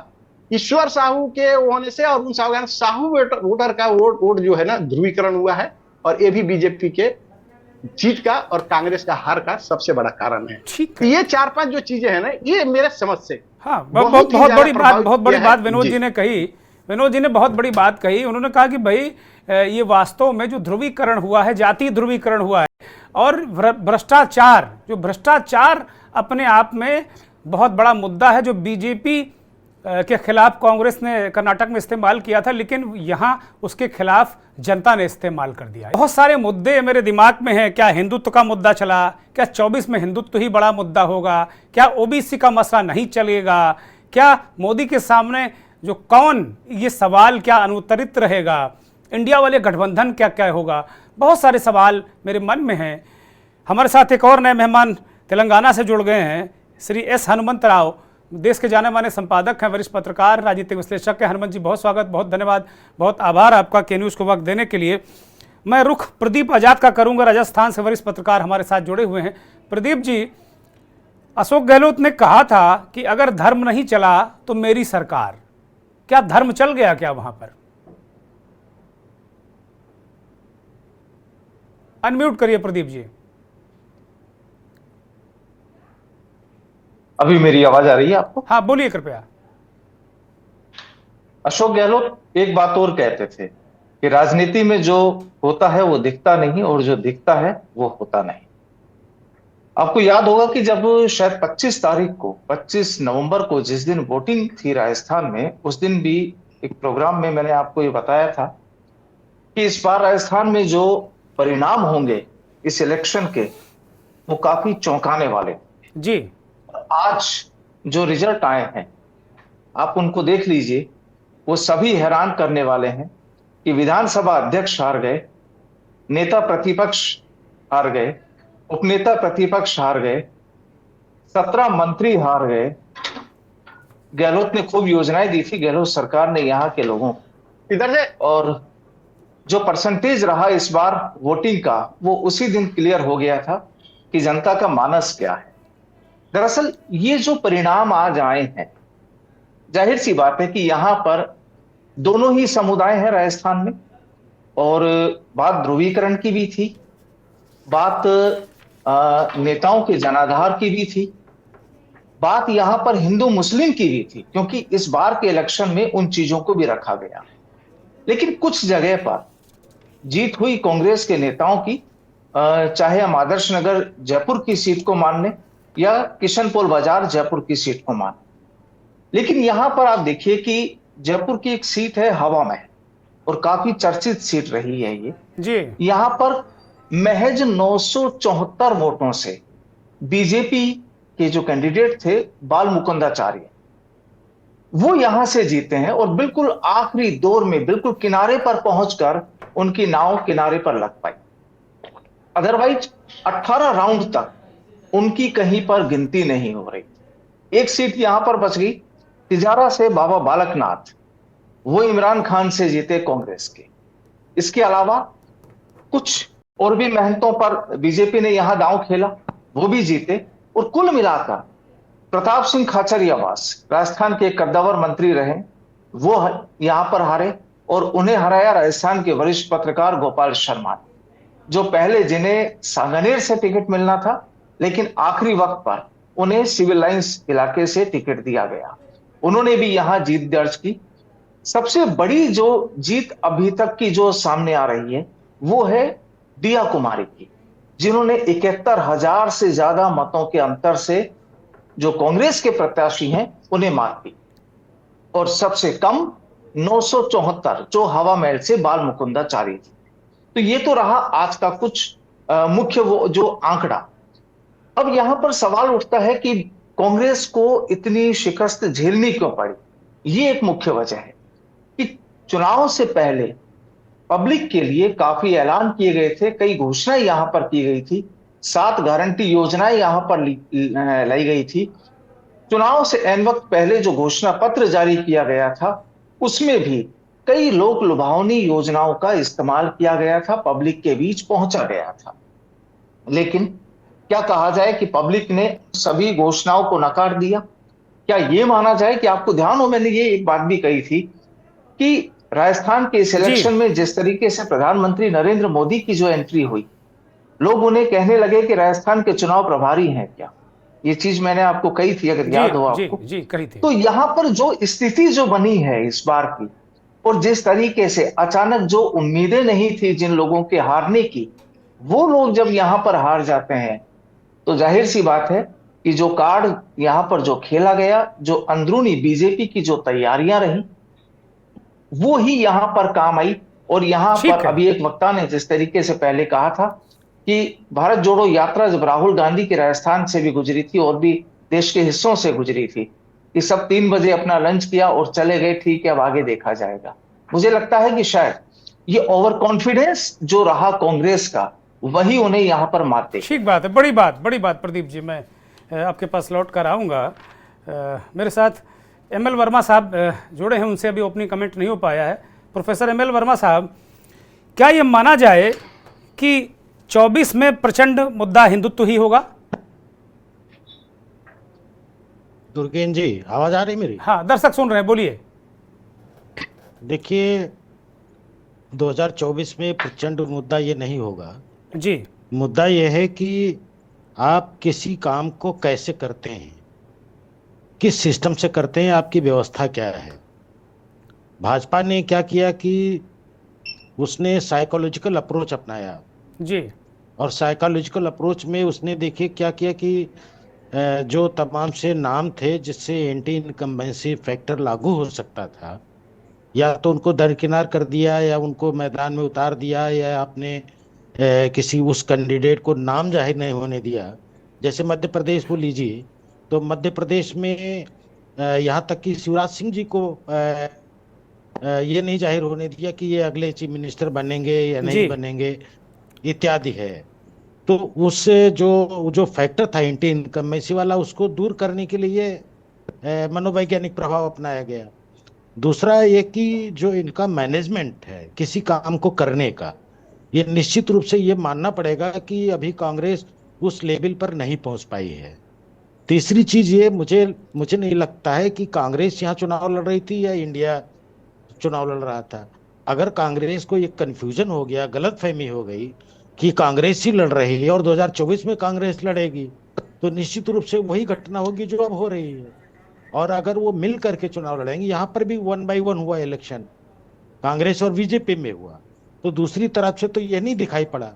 ईश्वर साहू के होने से और उन साहू वोटर का वोट जो है ना ध्रुवीकरण हुआ है, और ये भी बीजेपी के जीत का और कांग्रेस का हार का सबसे बड़ा कारण है। ठीक है। ये 4-5 जो चीजें हैं ना, ये मेरे समझ से हाँ बहुत बड़ी बात विनोद जी ने कही। विनोद जी ने बहुत बड़ी बात कही। उन्होंने कहा कि भाई ये वास्तव में जो ध्रुवीकरण हुआ है, जातीय ध्रुवीकरण हुआ है, और भ्रष्टाचार अपने आप में बहुत बड़ा मुद्दा है जो बीजेपी के खिलाफ कांग्रेस ने कर्नाटक में इस्तेमाल किया था, लेकिन यहाँ उसके खिलाफ जनता ने इस्तेमाल कर दिया। बहुत सारे मुद्दे मेरे दिमाग में हैं। क्या हिंदुत्व का मुद्दा चला? क्या 24 में हिंदुत्व ही बड़ा मुद्दा होगा? क्या ओबीसी का मसला नहीं चलेगा? क्या मोदी के सामने जो कौन, ये सवाल क्या अनुत्तरित रहेगा? इंडिया वाले गठबंधन क्या क्या होगा? बहुत सारे सवाल मेरे मन में हैं। हमारे साथ एक और नए मेहमान तेलंगाना से जुड़ गए हैं, श्री एस हनुमंत राव, देश के जाने माने संपादक हैं, वरिष्ठ पत्रकार, राजनीतिक विश्लेषक हैं। हनुमंत जी बहुत स्वागत, बहुत धन्यवाद, बहुत आभार आपका के न्यूज़ को वक्त देने के लिए। मैं रुख प्रदीप आजाद का करूंगा, राजस्थान से वरिष्ठ पत्रकार हमारे साथ जुड़े हुए हैं। प्रदीप जी, अशोक गहलोत ने कहा था कि अगर धर्म नहीं चला तो मेरी सरकार, क्या धर्म चल गया क्या वहां पर? अनम्यूट करिए प्रदीप जी। अभी मेरी आवाज आ रही है आपको? हाँ बोलिए कृपया। अशोक गहलोत एक बात और कहते थे कि राजनीति में जो होता है वो दिखता नहीं, और जो दिखता है वो होता नहीं। आपको याद होगा कि जब शायद 25 नवंबर को जिस दिन वोटिंग थी राजस्थान में, उस दिन भी एक प्रोग्राम में मैंने आपको ये बताया था कि इस बार राजस्थान में जो परिणाम होंगे इस इलेक्शन के, वो काफी चौंकाने वाले जी। आज जो रिजल्ट आए हैं आप उनको देख लीजिए, वो सभी हैरान करने वाले हैं कि विधानसभा अध्यक्ष हार गए, नेता प्रतिपक्ष हार गए, उपनेता प्रतिपक्ष हार गए, 17 मंत्री हार गए। गहलोत ने खूब योजनाएं दी थी, गहलोत सरकार ने यहाँ के लोगों इधर से, और जो परसेंटेज रहा इस बार वोटिंग का, वो उसी दिन क्लियर हो गया था कि जनता का मानस क्या है। दरअसल ये जो परिणाम आज आए हैं, जाहिर सी बात है कि यहां पर दोनों ही समुदाय हैं राजस्थान में, और बात ध्रुवीकरण की भी थी, बात नेताओं के जनाधार की भी थी, बात यहां पर हिंदू मुस्लिम की भी थी, क्योंकि इस बार के इलेक्शन में उन चीजों को भी रखा गया। लेकिन कुछ जगह पर जीत हुई कांग्रेस के नेताओं की, चाहे हम आदर्श नगर जयपुर की सीट को मान लें या किशनपोल बाजार जयपुर की सीट को मान। लेकिन यहां पर आप देखिए कि जयपुर की एक सीट है हवा महल, और काफी चर्चित सीट रही है ये जी। यहां पर महज 974 वोटों से बीजेपी के जो कैंडिडेट थे बाल मुकुंदाचार्य, वो यहां से जीते हैं, और बिल्कुल आखिरी दौर में बिल्कुल किनारे पर पहुंचकर उनकी नाव किनारे पर लग पाई। अदरवाइज 18 राउंड तक उनकी कहीं पर गिनती नहीं हो रही। एक सीट यहां पर बच गई, तिजारा से बाबा बालकनाथ, वो इमरान खान से जीते कांग्रेस के। इसके अलावा कुछ और भी मेहनतों पर बीजेपी ने यहां दांव खेला, वो भी जीते। और कुल मिलाकर प्रताप सिंह खाचरियावास, राजस्थान के कद्दावर मंत्री रहे, वो यहां पर हारे, और उन्हें हराया राजस्थान के वरिष्ठ पत्रकार गोपाल शर्मा, जो पहले जिन्हें सांगनेर से टिकट मिलना था, लेकिन आखिरी वक्त पर उन्हें सिविल लाइंस इलाके से टिकट दिया गया। उन्होंने भी यहां जीत दर्ज की। सबसे बड़ी जो जीत अभी तक की जो सामने आ रही है वो है दिया कुमारी की, जिन्होंने 71,000 से ज्यादा मतों के अंतर से जो कांग्रेस के प्रत्याशी हैं उन्हें मात दी, और सबसे कम 974 जो हवा महल से बाल मुकुंदाचार्य थी। तो ये तो रहा आज का कुछ मुख्य वो जो आंकड़ा। अब यहां पर सवाल उठता है कि कांग्रेस को इतनी शिकस्त झेलनी क्यों पड़ी। ये एक मुख्य वजह है कि चुनाव से पहले पब्लिक के लिए काफी ऐलान किए गए थे, कई घोषणाएं यहां पर की गई थी, 7 गारंटी योजनाएं यहां पर लाई गई थी। चुनाव से एन वक्त पहले जो घोषणा पत्र जारी किया गया था उसमें भी कई लोक लुभावनी योजनाओं का इस्तेमाल किया गया था, पब्लिक के बीच पहुंचा गया था। लेकिन क्या कहा जाए कि पब्लिक ने सभी घोषणाओं को नकार दिया, क्या ये माना जाए कि आपको ध्यान हो, मैंने ये एक बात भी कही थी कि राजस्थान के इस इलेक्शन में जिस तरीके से प्रधानमंत्री नरेंद्र मोदी की जो एंट्री हुई, लोग उन्हें कहने लगे कि राजस्थान के चुनाव प्रभारी हैं क्या। ये चीज मैंने आपको कही थी, अगर याद हो आपको। जी कही थी। तो यहां पर जो स्थिति जो बनी है इस बार की, और जिस तरीके से अचानक जो उम्मीदें नहीं थी जिन लोगों के हारने की, वो लोग जब यहां पर हार जाते हैं, तो जाहिर सी बात है कि जो कार्ड यहां पर जो खेला गया, जो अंदरूनी बीजेपी की जो तैयारियां रही, वो ही यहां पर काम आई। और यहां पर अभी एक वक्ता ने जिस तरीके से पहले कहा था कि भारत जोड़ो यात्रा जब राहुल गांधी के राजस्थान से भी गुजरी थी और भी देश के हिस्सों से गुजरी थी, कि सब 3 बजे अपना लंच किया और चले गए, ठीक है अब आगे देखा जाएगा। मुझे लगता है कि शायद ये ओवर कॉन्फिडेंस जो रहा कांग्रेस का, वही उन्हें यहां पर मात दे। ठीक बात है, बड़ी बात प्रदीप जी। मैं आपके पास लौट कर आऊँगा। मेरे साथ एमएल वर्मा साहब जुड़े हैं, उनसे अभी ओपनिंग कमेंट नहीं हो पाया है। प्रोफेसर एमएल वर्मा साहब, क्या ये माना जाए कि 24 में प्रचंड मुद्दा हिंदुत्व ही होगा? दुर्गेन जी, आवाज आ रही मेरी? हाँ, दर्शक सुन रहे हैं, बोलिए। देखिए, 2024 में प्रचंड मुद्दा ये नहीं होगा जी। मुद्दा ये है कि आप किसी काम को कैसे करते हैं, किस सिस्टम से करते हैं, आपकी व्यवस्था क्या है। भाजपा ने क्या किया कि उसने साइकोलॉजिकल अप्रोच अपनाया जी। और साइकोलॉजिकल अप्रोच में उसने देखिए क्या किया कि जो तमाम से नाम थे जिससे एंटी इनकम्बेंसी फैक्टर लागू हो सकता था, या तो उनको दरकिनार कर दिया या उनको मैदान में उतार दिया, या आपने किसी उस कैंडिडेट को नाम जाहिर नहीं होने दिया। जैसे मध्य प्रदेश को लीजिए, तो मध्य प्रदेश में यहाँ तक कि शिवराज सिंह जी को ये नहीं जाहिर होने दिया कि ये अगले चीफ मिनिस्टर बनेंगे या नहीं बनेंगे इत्यादि है। तो उस जो फैक्टर था एंटी इनकम्बेंसी वाला, उसको दूर करने के लिए मनोवैज्ञानिक प्रभाव अपनाया गया। दूसरा ये कि जो इनका मैनेजमेंट है किसी काम को करने का, ये निश्चित रूप से ये मानना पड़ेगा कि अभी कांग्रेस उस लेवल पर नहीं पहुंच पाई है। तीसरी चीज ये, मुझे नहीं लगता है कि कांग्रेस यहाँ चुनाव लड़ रही थी या इंडिया चुनाव लड़ रहा था। अगर कांग्रेस को ये कंफ्यूजन हो गया, गलतफहमी हो गई कि कांग्रेस ही लड़ रही है और 2024 में कांग्रेस लड़ेगी, तो निश्चित रूप से वही घटना होगी जो अब हो रही है। और अगर वो मिल करके चुनाव लड़ेंगे, यहाँ पर भी 1 by 1 हुआ इलेक्शन, कांग्रेस और बीजेपी में हुआ, तो दूसरी तरफ से तो ये नहीं दिखाई पड़ा।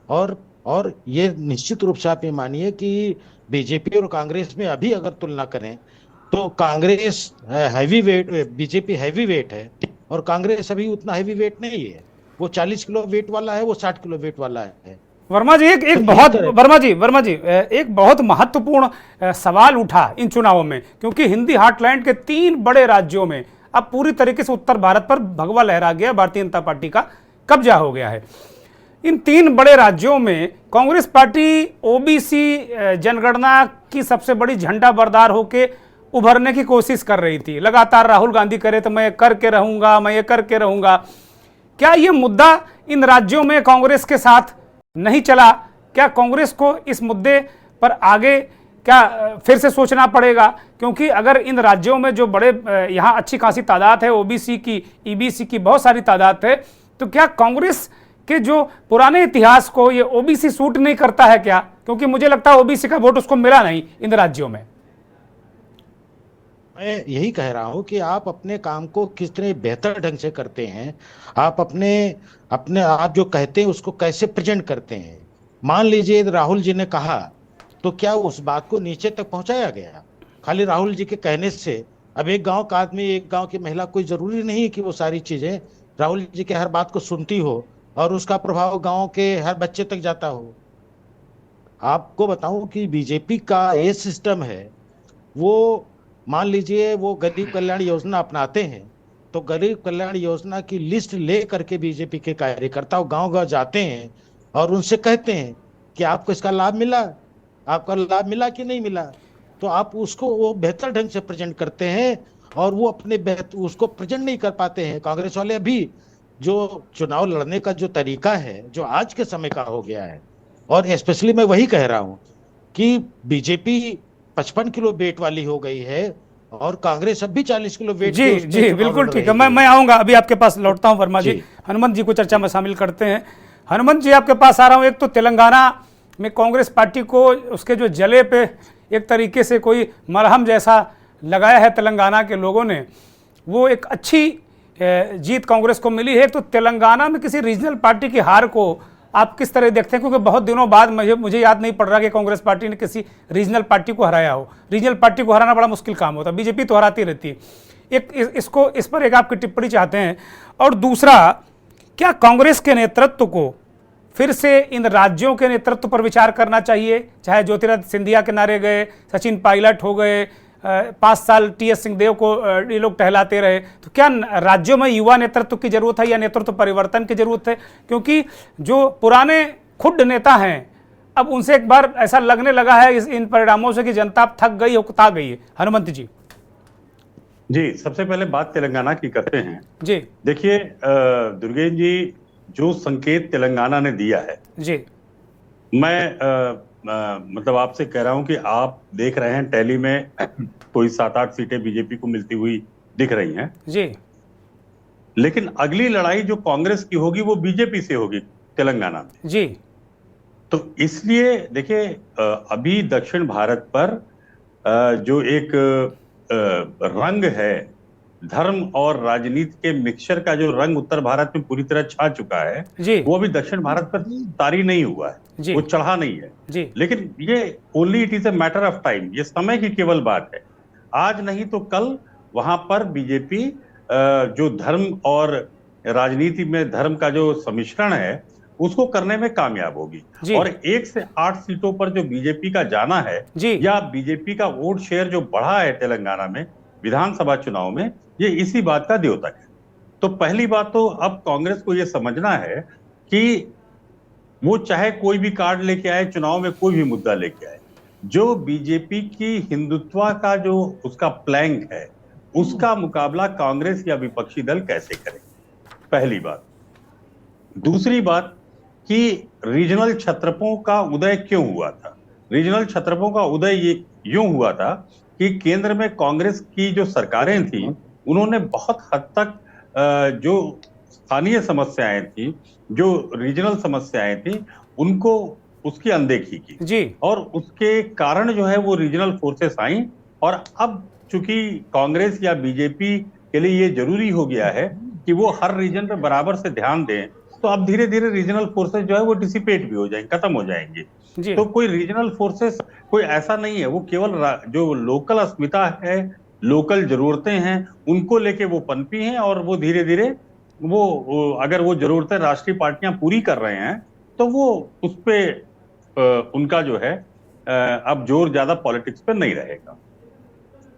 और ये निश्चित रूप से आप ये मानिए कि बीजेपी और कांग्रेस में अभी अगर तुलना करें तो Congress heavy weight, BJP heavy weight है और कांग्रेस अभी उतना हैवी वेट नहीं है। वो 40 किलो वेट वाला है, वो 60 किलो वेट वाला है। वर्मा जी, एक बहुत महत्वपूर्ण सवाल उठा इन चुनावों में, क्योंकि हिंदी हार्टलैंड के 3 बड़े राज्यों में अब पूरी तरीके से उत्तर भारत पर भगवा लहरा गया, भारतीय जनता पार्टी का कब्जा हो गया है। इन 3 बड़े राज्यों में कांग्रेस पार्टी ओबीसी जनगणना की सबसे बड़ी झंडा बरदार होके उभरने की कोशिश कर रही थी। लगातार राहुल गांधी करे तो मैं करके रहूंगा, मैं ये करके रहूंगा। क्या ये मुद्दा इन राज्यों में कांग्रेस के साथ नहीं चला? क्या कांग्रेस को इस मुद्दे पर आगे क्या फिर से सोचना पड़ेगा? क्योंकि अगर इन राज्यों में जो बड़े यहाँ अच्छी खासी तादाद है, ओबीसी की, ईबीसी की बहुत सारी तादाद है, तो क्या कांग्रेस के जो पुराने इतिहास को ये ओबीसी सूट नहीं करता है क्या? क्योंकि मुझे लगता है ओबीसी का वोट उसको मिला नहीं इन राज्यों में। मैं यही कह रहा हूं कि आप अपने काम को किस तरह बेहतर ढंग से करते हैं, आप अपने आप जो कहते हैं उसको कैसे प्रेजेंट करते हैं। मान लीजिए राहुल जी ने कहा, तो क्या उस बात को नीचे तक पहुंचाया गया? खाली राहुल जी के कहने से अब एक गांव का आदमी, एक गांव की महिला, कोई जरूरी नहीं कि वो सारी चीजें राहुल जी के हर बात को सुनती हो और उसका प्रभाव गांव के हर बच्चे तक जाता हो। आपको बताऊं कि बीजेपी का ये सिस्टम है, वो मान लीजिए वो गरीब कल्याण योजना अपनाते हैं, तो गरीब कल्याण योजना की लिस्ट ले करके बीजेपी के कार्यकर्ता गांव-गांव जाते हैं और उनसे कहते हैं कि आपको इसका लाभ मिला, आपका लाभ मिला कि नहीं मिला। तो आप उसको वो बेहतर ढंग से प्रेजेंट करते हैं और वो उसको प्रेजेंट नहीं कर पाते हैं। कांग्रेस वाले अभी जो चुनाव लड़ने का जो तरीका है, जो आज के समय का हो गया है, और स्पेशली मैं वही कह रहा हूं कि बीजेपी 55 किलो वेट वाली हो गई है और कांग्रेस अब भी 40 किलो वेट जी जी बिल्कुल ठीक है। मैं आऊंगा, अभी आपके पास लौटता हूं वर्मा जी। हनुमंत जी को चर्चा में शामिल करते हैं। हनुमंत जी आपके पास आ रहा हूं। एक तो तेलंगाना में कांग्रेस पार्टी को उसके जो जले पे एक तरीके से कोई मरहम जैसा लगाया है तेलंगाना के लोगों ने, वो एक अच्छी जीत कांग्रेस को मिली है। तो तेलंगाना में किसी रीजनल पार्टी की हार को आप किस तरह देखते हैं, क्योंकि बहुत दिनों बाद मुझे याद नहीं पड़ रहा कि कांग्रेस पार्टी ने किसी रीजनल पार्टी को हराया हो। रीजनल पार्टी को हराना बड़ा मुश्किल काम होता है, बीजेपी तो हराती रहती है। इस पर एक आपकी टिप्पणी चाहते हैं। और दूसरा, क्या कांग्रेस के नेतृत्व को फिर से इन राज्यों के नेतृत्व पर विचार करना चाहिए, चाहे ज्योतिरादित्य सिंधिया के नारे गए, सचिन पायलट हो गए, 5 साल टीएस सिंहदेव को ये लोग टहलाते रहे, तो क्या राज्यों में युवा नेतृत्व की जरूरत है या नेतृत्व परिवर्तन की जरूरत है? क्योंकि जो पुराने खुद नेता हैं अब उनसे एक बार ऐसा लगने लगा है इन परिणामों से कि जनता थक गई, उकता गई है। हनुमंत जी। जी, सबसे पहले बात तेलंगाना की करते हैं। जी देखिए दुर्गेश जी, जो संकेत तेलंगाना ने दिया है जी, मैं मतलब आपसे कह रहा हूं कि आप देख रहे हैं टैली में कोई 7-8 सीटें बीजेपी को मिलती हुई दिख रही हैं जी, लेकिन अगली लड़ाई जो कांग्रेस की होगी वो बीजेपी से होगी तेलंगाना में जी। तो इसलिए देखिए अभी दक्षिण भारत पर जो एक रंग है, धर्म और राजनीति के मिक्सचर का जो रंग उत्तर भारत में पूरी तरह छा चुका है जी, वो अभी दक्षिण भारत पर तारी नहीं हुआ है, वो चढ़ा नहीं है जी। लेकिन ये only it is a matter of time, ये समय की केवल बात है। आज नहीं तो कल वहां पर बीजेपी जो धर्म और राजनीति में धर्म का जो सम्मिश्रण है उसको करने में कामयाब होगी। और 1 से 8 सीटों पर जो बीजेपी का जाना है या बीजेपी का वोट शेयर जो बढ़ा है तेलंगाना में विधानसभा चुनाव में, ये इसी बात का द्योतक है। तो पहली बात तो अब कांग्रेस को यह समझना है कि वो चाहे कोई भी कार्ड लेके आए, चुनाव में कोई भी मुद्दा लेके आए, जो बीजेपी की हिंदुत्व का जो उसका प्लैंक है उसका मुकाबला कांग्रेस या विपक्षी दल कैसे करे, पहली बात। दूसरी बात कि रीजनल छत्रपों का उदय क्यों हुआ था। रीजनल छत्रपों का उदय यूं हुआ था कि केंद्र में कांग्रेस की जो सरकारें थी उन्होंने बहुत हद तक जो स्थानीय समस्याएं थी, जो रीजनल समस्याएं थी, उनको उसकी अनदेखी की जी। और उसके कारण जो है वो रीजनल फोर्सेस आई। और अब चूंकि कांग्रेस या बीजेपी के लिए ये जरूरी हो गया है कि वो हर रीजन पे बराबर से ध्यान दें, तो अब धीरे धीरे रीजनल फोर्सेस जो है वो डिसिपेट भी हो जाएंगे, खत्म हो जाएंगे। तो कोई रीजनल फोर्सेस कोई ऐसा नहीं है, वो केवल जो लोकल अस्मिता है, लोकल जरूरतें हैं, उनको लेके वो पनपी हैं और वो धीरे धीरे वो अगर वो जरूरतें राष्ट्रीय पार्टियां पूरी कर रहे हैं तो वो उस पे उनका जो है अब जोर ज्यादा पॉलिटिक्स पे नहीं रहेगा।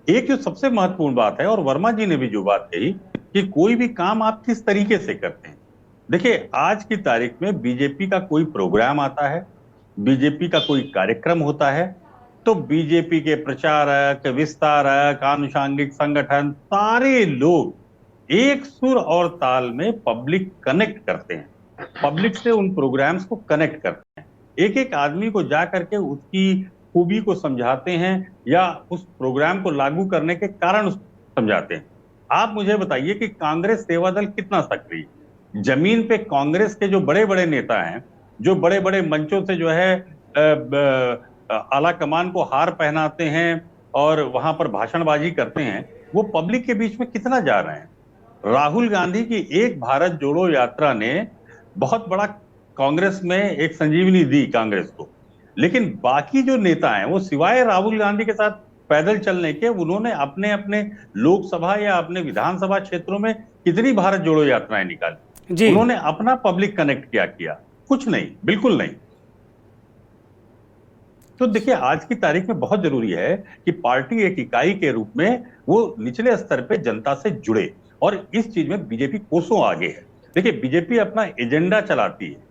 एक जो सबसे महत्वपूर्ण बात है, और वर्मा जी ने भी जो बात कही कि कोई भी काम आप किस तरीके से करते हैं। देखिए आज की तारीख में बीजेपी का कोई प्रोग्राम आता है, बीजेपी का कोई कार्यक्रम होता है, तो बीजेपी के प्रचारक, विस्तारक, आनुषांगिक संगठन सारे लोग एक सुर और ताल में पब्लिक कनेक्ट करते हैं, पब्लिक से उन प्रोग्राम्स को कनेक्ट करते हैं, एक एक आदमी को जा करके उसकी खूबी को समझाते हैं या उस प्रोग्राम को लागू करने के कारण समझाते हैं। आप मुझे बताइए कि कांग्रेस सेवा दल कितना सक्रिय, जमीन पे कांग्रेस के जो बड़े बड़े नेता हैं, जो बड़े बड़े मंचों से जो है आला कमान को हार पहनाते हैं और वहां पर भाषणबाजी करते हैं, वो पब्लिक के बीच में कितना जा रहे हैं। राहुल गांधी की एक भारत जोड़ो यात्रा ने बहुत बड़ा कांग्रेस में एक संजीवनी दी कांग्रेस को, लेकिन बाकी जो नेता हैं वो सिवाय राहुल गांधी के साथ पैदल चलने के उन्होंने अपने अपने लोकसभा या अपने विधानसभा क्षेत्रों में कितनी भारत जोड़ो यात्राएं निकाली, उन्होंने अपना पब्लिक कनेक्ट क्या किया? कुछ नहीं, बिल्कुल नहीं। तो देखिए आज की तारीख में बहुत जरूरी है कि पार्टी एक इकाई के रूप में वो निचले स्तर पे जनता से जुड़े, और इस चीज में बीजेपी कोसों आगे है। देखिए बीजेपी अपना एजेंडा चलाती है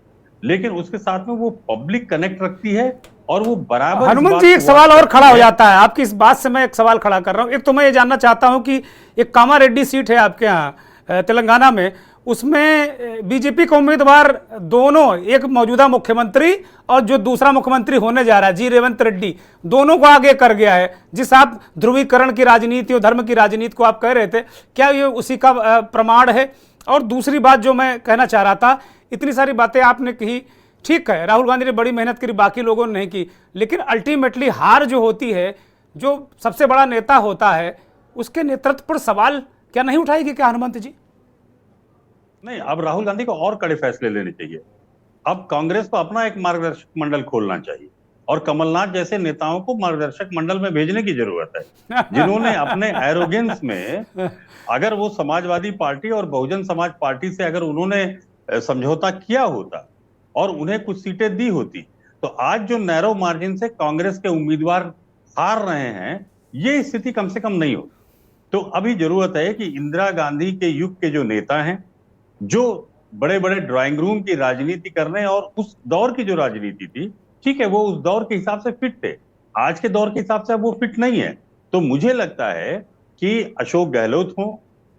लेकिन उसके साथ में वो पब्लिक कनेक्ट रखती है और वो बराबर। हनुमंत जी एक सवाल और खड़ा हो जाता है आपकी इस बात से, मैं एक सवाल खड़ा कर रहा हूं। एक तो मैं ये जानना चाहता हूं कि एक कामारेड्डी सीट है आपके यहाँ तेलंगाना में, उसमें बीजेपी के उम्मीदवार दोनों, एक मौजूदा मुख्यमंत्री और जो दूसरा मुख्यमंत्री होने जा रहा है जी रेवंत रेड्डी, दोनों को आगे कर गया है। जिस आप ध्रुवीकरण की राजनीति और धर्म की राजनीति को आप कह रहे थे, क्या ये उसी का प्रमाण है? और दूसरी बात जो मैं कहना चाह रहा था, इतनी सारी बातें आपने कही, ठीक है, राहुल गांधी ने बड़ी मेहनत करी, बाकी लोगों ने नहीं की, लेकिन अल्टीमेटली हार जो होती है, जो सबसे बड़ा नेता होता है, उसके नेतृत्व पर सवाल क्या नहीं उठाएगी क्या हनुमंत जी? नहीं, अब राहुल गांधी को और कड़े फैसले लेने चाहिए। अब कांग्रेस को अपना एक मार्गदर्शक मंडल खोलना चाहिए और कमलनाथ जैसे नेताओं को मार्गदर्शक मंडल में भेजने की जरूरत है, जिन्होंने अपने एरोगेंस में, अगर वो समाजवादी पार्टी और बहुजन समाज पार्टी से अगर उन्होंने समझौता किया होता और उन्हें कुछ सीटें दी होती, तो आज जो नैरो मार्जिन से कांग्रेस के उम्मीदवार हार रहे हैं, ये स्थिति कम से कम नहीं हो। तो अभी जरूरत है कि इंदिरा गांधी के युग के जो नेता हैं, जो बड़े बड़े ड्राइंग रूम की राजनीति कर रहे हैं, और उस दौर की जो राजनीति थी, ठीक है, वो उस दौर के हिसाब से फिट थे, आज के दौर के हिसाब से अब वो फिट नहीं है। तो मुझे लगता है कि अशोक गहलोत हो,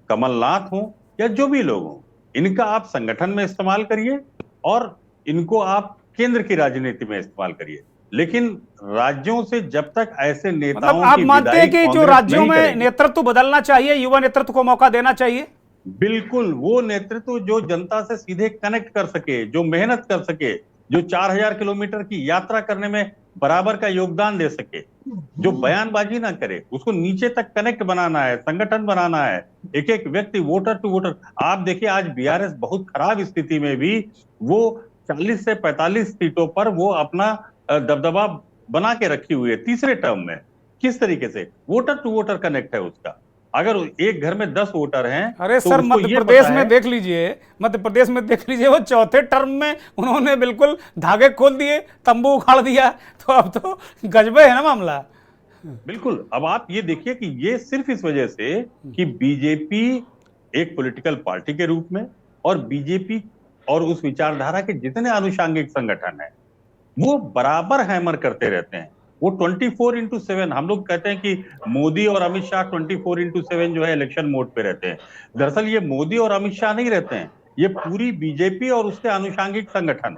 कमलनाथ हो, या जो भी लोग हो, इनका आप संगठन में इस्तेमाल करिए और इनको आप केंद्र की राजनीति में इस्तेमाल करिए, लेकिन राज्यों से जब तक ऐसे नेताओं मतलब आप मानते हैं कि जो राज्यों में नेतृत्व बदलना चाहिए, युवा नेतृत्व को मौका देना चाहिए? बिल्कुल, वो नेतृत्व जो जनता से सीधे कनेक्ट कर सके, जो मेहनत कर सके, जो 4000 किलोमीटर की यात्रा करने में बराबर का योगदान दे सके, जो बयानबाजी ना करे, उसको नीचे तक कनेक्ट बनाना है, संगठन बनाना है, एक एक व्यक्ति वोटर टू वोटर। आप देखिए, आज बीआरएस बहुत खराब स्थिति में भी वो 40 से 45 सीटों पर वो अपना दबदबा बना के रखी हुई है तीसरे टर्म में। किस तरीके से वोटर टू वोटर कनेक्ट है उसका? अगर एक घर में 10 वोटर हैं, अरे तो सर, मध्य प्रदेश में देख लीजिए, वो चौथे टर्म में उन्होंने बिल्कुल धागे खोल दिए, तंबू उखाड़ दिया, तो अब तो गजबे है ना मामला। बिल्कुल, अब आप ये देखिए कि ये सिर्फ इस वजह से कि बीजेपी एक पॉलिटिकल पार्टी के रूप में, और बीजेपी और उस विचारधारा के जितने आनुषांगिक संगठन हैं, वो बराबर हैमर करते रहते हैं। वो 24/7, हम लोग कहते हैं कि मोदी और अमित शाह 24/7 जो है इलेक्शन मोड पे रहते हैं। दरअसल ये मोदी और अमित शाह नहीं रहते हैं, ये पूरी बीजेपी और उसके आनुषांगिक संगठन,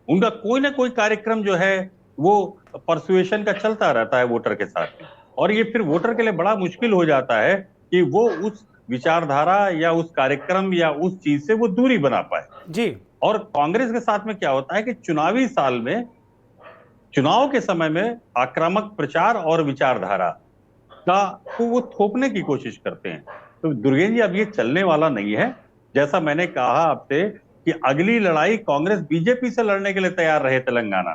उनका कोई ना कोई कार्यक्रम जो है वो परसुएशन का चलता रहता है वोटर के साथ में, और ये फिर वोटर के लिए बड़ा मुश्किल हो जाता है कि वो उस विचारधारा या उस कार्यक्रम या उस चीज से वो दूरी बना पाए जी। और कांग्रेस के साथ में क्या होता है कि चुनावी साल में, चुनाव के समय में आक्रामक प्रचार और विचारधारा का को वो थोपने की कोशिश करते हैं। तो दुर्गेश जी, अब ये चलने वाला नहीं है। जैसा मैंने कहा आपसे कि अगली लड़ाई कांग्रेस बीजेपी से लड़ने के लिए तैयार रहे तेलंगाना।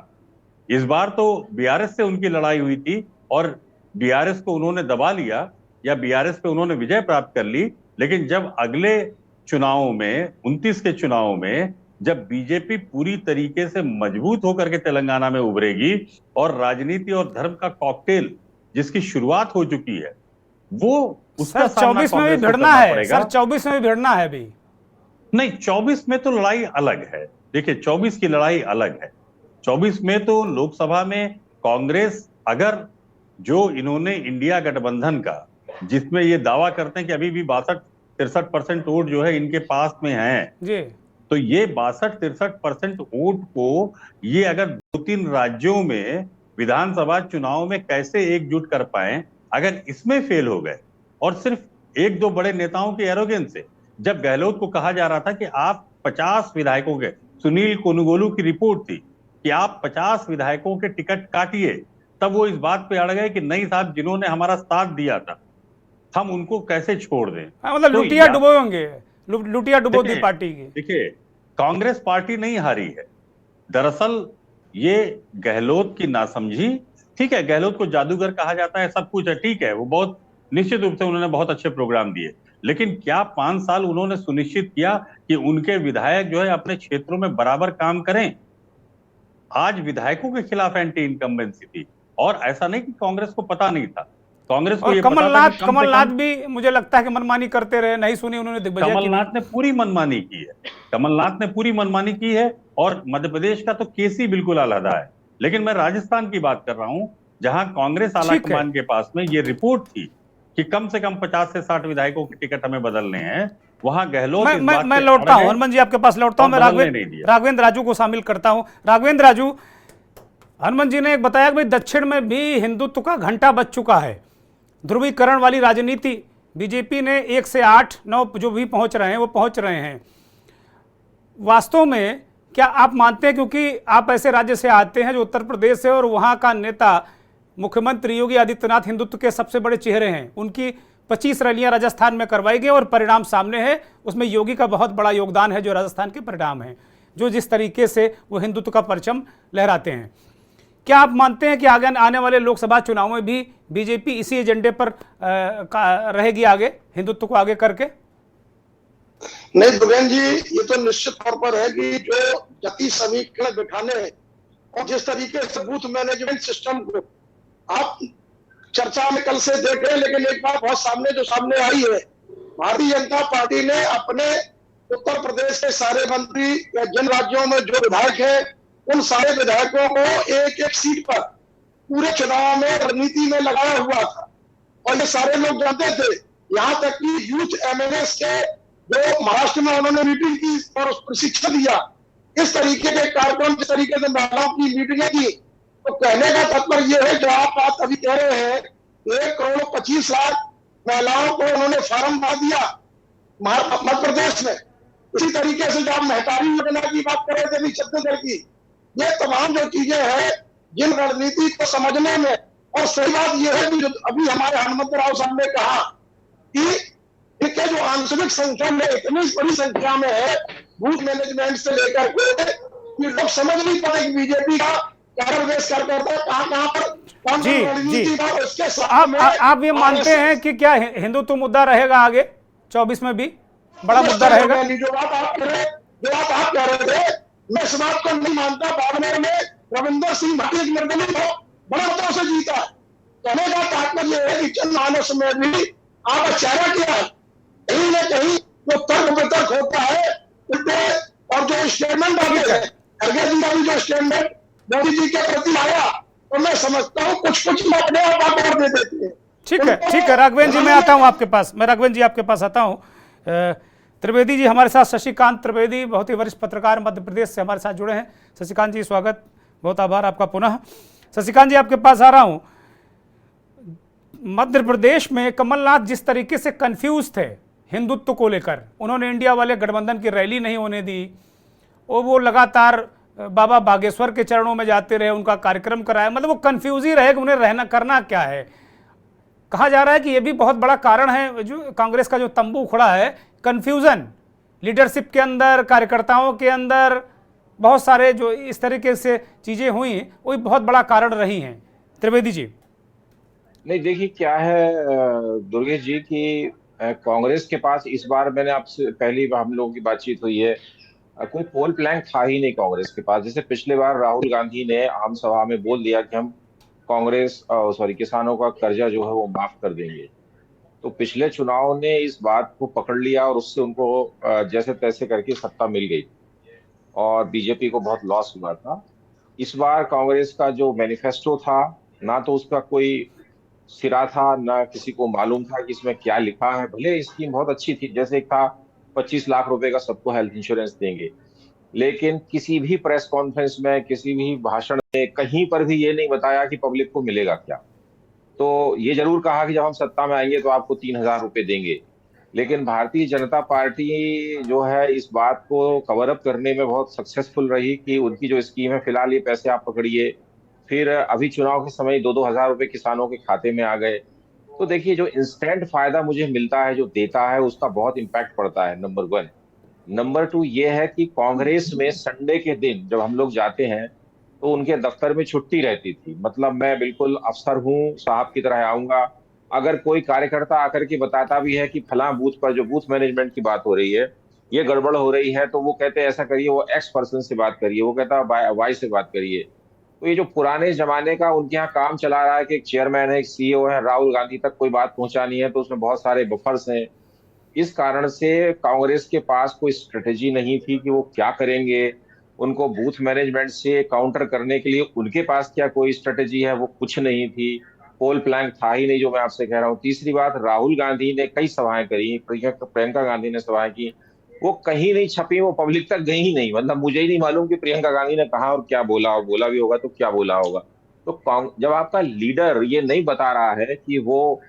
इस बार तो बीआरएस से उनकी लड़ाई हुई थी और बीआरएस को उन्होंने दबा लिया, या बीआरएस पे उन्होंने विजय प्राप्त कर ली। लेकिन जब अगले चुनावों में, 29 के चुनाव में, जब बीजेपी पूरी तरीके से मजबूत होकर के तेलंगाना में उभरेगी और राजनीति और धर्म का कॉकटेल जिसकी शुरुआत हो चुकी है, वो उसका सामना 24 में भी भिड़ना है सर, 24 में भी भिड़ना है अभी। नहीं, 24 में तो लड़ाई अलग है। देखिए, 24 की लड़ाई अलग है। 24 में तो लोकसभा में कांग्रेस, अगर जो इन्होंने इंडिया गठबंधन का, जिसमें ये दावा करते हैं कि अभी भी 62-63% वोट जो है इनके पास में है जी, तो ये 62-63% वोट को ये अगर 2-3 राज्यों में विधानसभा चुनाव में कैसे एकजुट कर पाए, अगर इसमें फेल हो गए, और सिर्फ 1-2 बड़े नेताओं की एरोगेंस से, जब गहलोत को कहा जा रहा था कि आप 50 विधायकों के, सुनील कोनुगोलू की रिपोर्ट थी कि आप 50 विधायकों के टिकट काटिए, तब वो इस बात पे अड़ गए कि नहीं साहब, जिन्होंने हमारा साथ दिया था हम उनको कैसे छोड़ दें। मतलब तो लुटिया डुबोएंगे, लुटिया डुबो दी पार्टी की। देखिए, कांग्रेस पार्टी नहीं हारी है। दरअसल ये गहलोत की नासमझी, ठीक है, गहलोत को जादूगर कहा जाता है, सब कुछ है, ठीक है, वो बहुत निश्चित रूप से उन्होंने बहुत अच्छे प्रोग्राम दिए, लेकिन क्या 5 साल उन्होंने सुनिश्चित किया कि उनके विधायक जो है अपने क्षेत्रों में बराबर काम करें? आज विधायकों के खिलाफ एंटी इनकम्बेंसी थी, और ऐसा नहीं कि कांग्रेस को पता नहीं था। कांग्रेस को ये कमलनाथ भी मुझे लगता है कि मनमानी करते रहे, नहीं सुनी उन्होंने दिग्विजय। कमलनाथ ने पूरी मनमानी की है, कमलनाथ ने पूरी मनमानी की है, और मध्य प्रदेश का तो केस ही बिल्कुल अलग है। लेकिन मैं राजस्थान की बात कर रहा हूं, जहां कांग्रेस आलाकमान के पास में ये रिपोर्ट थी कि कम से कम 50 से 60 विधायकों के टिकट हमें बदलने हैं, वहां गहलोत मैं लौटता हूं, हनुमान जी आपके पास लौटता हूं। मैं राघवेंद्र राजू को शामिल करता हूं। राघवेंद्र राजू, हनुमान जी ने एक बताया कि भाई दक्षिण में भी हिंदुत्व का घंटा बज चुका है। ध्रुवीकरण वाली राजनीति बीजेपी ने 1 से 8, 9 जो भी पहुंच रहे हैं वो पहुंच रहे हैं। वास्तव में क्या आप मानते हैं, क्योंकि आप ऐसे राज्य से आते हैं जो उत्तर प्रदेश से, और वहां का नेता मुख्यमंत्री योगी आदित्यनाथ हिंदुत्व के सबसे बड़े चेहरे हैं, उनकी 25 रैलियां राजस्थान में करवाई गई और परिणाम सामने है, उसमें योगी का बहुत बड़ा योगदान है जो राजस्थान के परिणाम है, जो जिस तरीके से वो हिंदुत्व का परचम लहराते हैं। क्या आप मानते हैं कि आगे आने वाले लोकसभा चुनाव में भी बीजेपी इसी एजेंडे पर रहेगी आगे, हिंदुत्व को आगे करके? नहीं दुर्गेन जी, ये तो निश्चित तौर पर है कि जो गति समीकरण बिठाने और जिस तरीके से बूथ मैनेजमेंट सिस्टम को आप चर्चा में कल से देख रहे हैं, लेकिन एक बात बहुत सामने आई है, भारतीय जनता पार्टी ने अपने उत्तर प्रदेश के सारे मंत्री या जिन राज्यों में जो विधायक हैं, उन सारे विधायकों को एक एक सीट पर पूरे चुनाव में रणनीति में लगाया हुआ था। और ये सारे लोग जानते थे, यहाँ तक कि यूथ एमएनएस के जो महाराष्ट्र में उन्होंने मीटिंग की और प्रशिक्षण दिया, इस तरीके के कार्यक्रम, जिस तरीके से महिलाओं की मीटिंगें की। तो कहने का तात्पर्य यह है, जो आप बात अभी कह रहे हैं, 1,25,00,000 महिलाओं को उन्होंने फॉर्म भर दिया मध्य प्रदेश में। इसी तरीके से जो आप महतारी योजना की बात कर रहे थे छत्तीसगढ़ की, ये तमाम जो चीजें हैं, जिन रणनीति को समझने में, और सही बात यह है कि अभी हमारे हनुमंत राव साहब ने कहा कि इनके जो आंसरिक संख्या में इतनी बड़ी संख्या में है, बूथ मैनेजमेंट से लेकर के, कि लोग समझ नहीं पाए कि बीजेपी का कहां पर जी जी। आप ये मानते हैं कि क्या हिंदुत्व मुद्दा रहेगा आगे 24 में भी बड़ा मुद्दा रहेगा? जो बात आप कह रहे थे, मैं इस बात को नहीं मानता। बाड़मेर में रविंदर सिंह भाटी निर्दलीय बड़े मतों से जीता। कहने का तात्पर्य है कि चंद मानस में भी आप चेहरा किया है, कहीं न कहीं जो तर्क वितर्क होता है, और जो स्टेटमेंट आगे है, खड़गे जी का भी जो स्टेटमेंट मोदी जी के प्रति आया, तो मैं समझता हूँ कुछ अपने आप आकर दे देते हैं। ठीक है राघवेंद्र जी, मैं आता हूँ आपके पास, राघवेंद्र जी आपके पास आता हूँ। त्रिवेदी जी हमारे साथ, शशिकांत त्रिवेदी, बहुत ही वरिष्ठ पत्रकार मध्य प्रदेश से हमारे साथ जुड़े हैं। शशिकांत जी स्वागत, बहुत आभार आपका पुनः। शशिकांत जी आपके पास आ रहा हूँ। मध्य प्रदेश में कमलनाथ जिस तरीके से कंफ्यूज थे हिंदुत्व को लेकर, उन्होंने इंडिया वाले गठबंधन की रैली नहीं होने दी, और वो लगातार बाबा बागेश्वर के चरणों में जाते रहे, उनका कार्यक्रम कराया, मतलब वो कंफ्यूज ही रहे कि उन्हें रहना करना क्या है। कहा जा रहा है कि ये भी बहुत बड़ा कारण है जो कांग्रेस का जो तंबू उखड़ा है, कंफ्यूजन लीडरशिप के अंदर, कार्यकर्ताओं के अंदर, बहुत सारे जो इस तरीके से चीजें हुई, वही बहुत बड़ा कारण रही हैं। त्रिवेदी जी। नहीं देखिए क्या है दुर्गेश जी की कांग्रेस के पास इस बार, मैंने आपसे पहली बार हम लोगों की बातचीत हुई है, कोई पोल प्लान था ही नहीं कांग्रेस के पास। जैसे पिछले बार राहुल गांधी ने आम सभा में बोल दिया कि हम किसानों का कर्जा जो है वो माफ कर देंगे, तो पिछले चुनाव ने इस बात को पकड़ लिया और उससे उनको जैसे तैसे करके सत्ता मिल गई और बीजेपी को बहुत लॉस हुआ था। इस बार कांग्रेस का जो मैनिफेस्टो था, ना तो उसका कोई सिरा था, ना किसी को मालूम था कि इसमें क्या लिखा है। भले स्कीम बहुत अच्छी थी, जैसे एक था 25 लाख रुपए का सबको हेल्थ इंश्योरेंस देंगे, लेकिन किसी भी प्रेस कॉन्फ्रेंस में, किसी भी भाषण में, कहीं पर भी ये नहीं बताया कि पब्लिक को मिलेगा क्या। तो ये जरूर कहा कि जब हम सत्ता में आएंगे तो आपको 3,000 रुपए देंगे, लेकिन भारतीय जनता पार्टी जो है इस बात को कवर अप करने में बहुत सक्सेसफुल रही कि उनकी जो स्कीम है, फिलहाल ये पैसे आप पकड़िए, फिर अभी चुनाव के समय 2-2 हजार रुपए किसानों के खाते में आ गए। तो देखिए जो इंस्टेंट फायदा मुझे मिलता है, जो देता है, उसका बहुत इम्पैक्ट पड़ता है, नंबर 1। नंबर 2 ये है कि कांग्रेस में संडे के दिन जब हम लोग जाते हैं तो उनके दफ्तर में छुट्टी रहती थी। मतलब मैं बिल्कुल अफसर हूँ साहब की तरह आऊंगा। अगर कोई कार्यकर्ता आकर के बताता भी है कि फला बूथ पर, जो बूथ मैनेजमेंट की बात हो रही है, ये गड़बड़ हो रही है, तो वो कहते हैं ऐसा करिए, वो एक्स पर्सन से बात करिए, वो कहता है वाई से बात करिए। तो ये जो पुराने जमाने का उनके यहाँ काम चला रहा है कि एक चेयरमैन है, एक सीईओ है, राहुल गांधी तक कोई बात पहुंचानी है तो उसमें बहुत सारे बफर्स हैं। इस कारण से कांग्रेस के पास कोई स्ट्रेटेजी नहीं थी कि वो क्या करेंगे। उनको बूथ मैनेजमेंट से काउंटर करने के लिए उनके पास क्या कोई स्ट्रेटेजी है, वो कुछ नहीं थी। पोल प्लांक था ही नहीं जो मैं आपसे कह रहा हूँ। तीसरी बात, राहुल गांधी ने कई सभाएं करी, प्रियंका गांधी ने सभाएं की, वो कहीं नहीं छपी, वो पब्लिक तक गई ही नहीं। मतलब मुझे ही नहीं मालूम कि प्रियंका गांधी ने कहा और क्या बोला, और बोला भी होगा तो क्या बोला होगा। तो जब आपका लीडर ये नहीं बता रहा है कि वो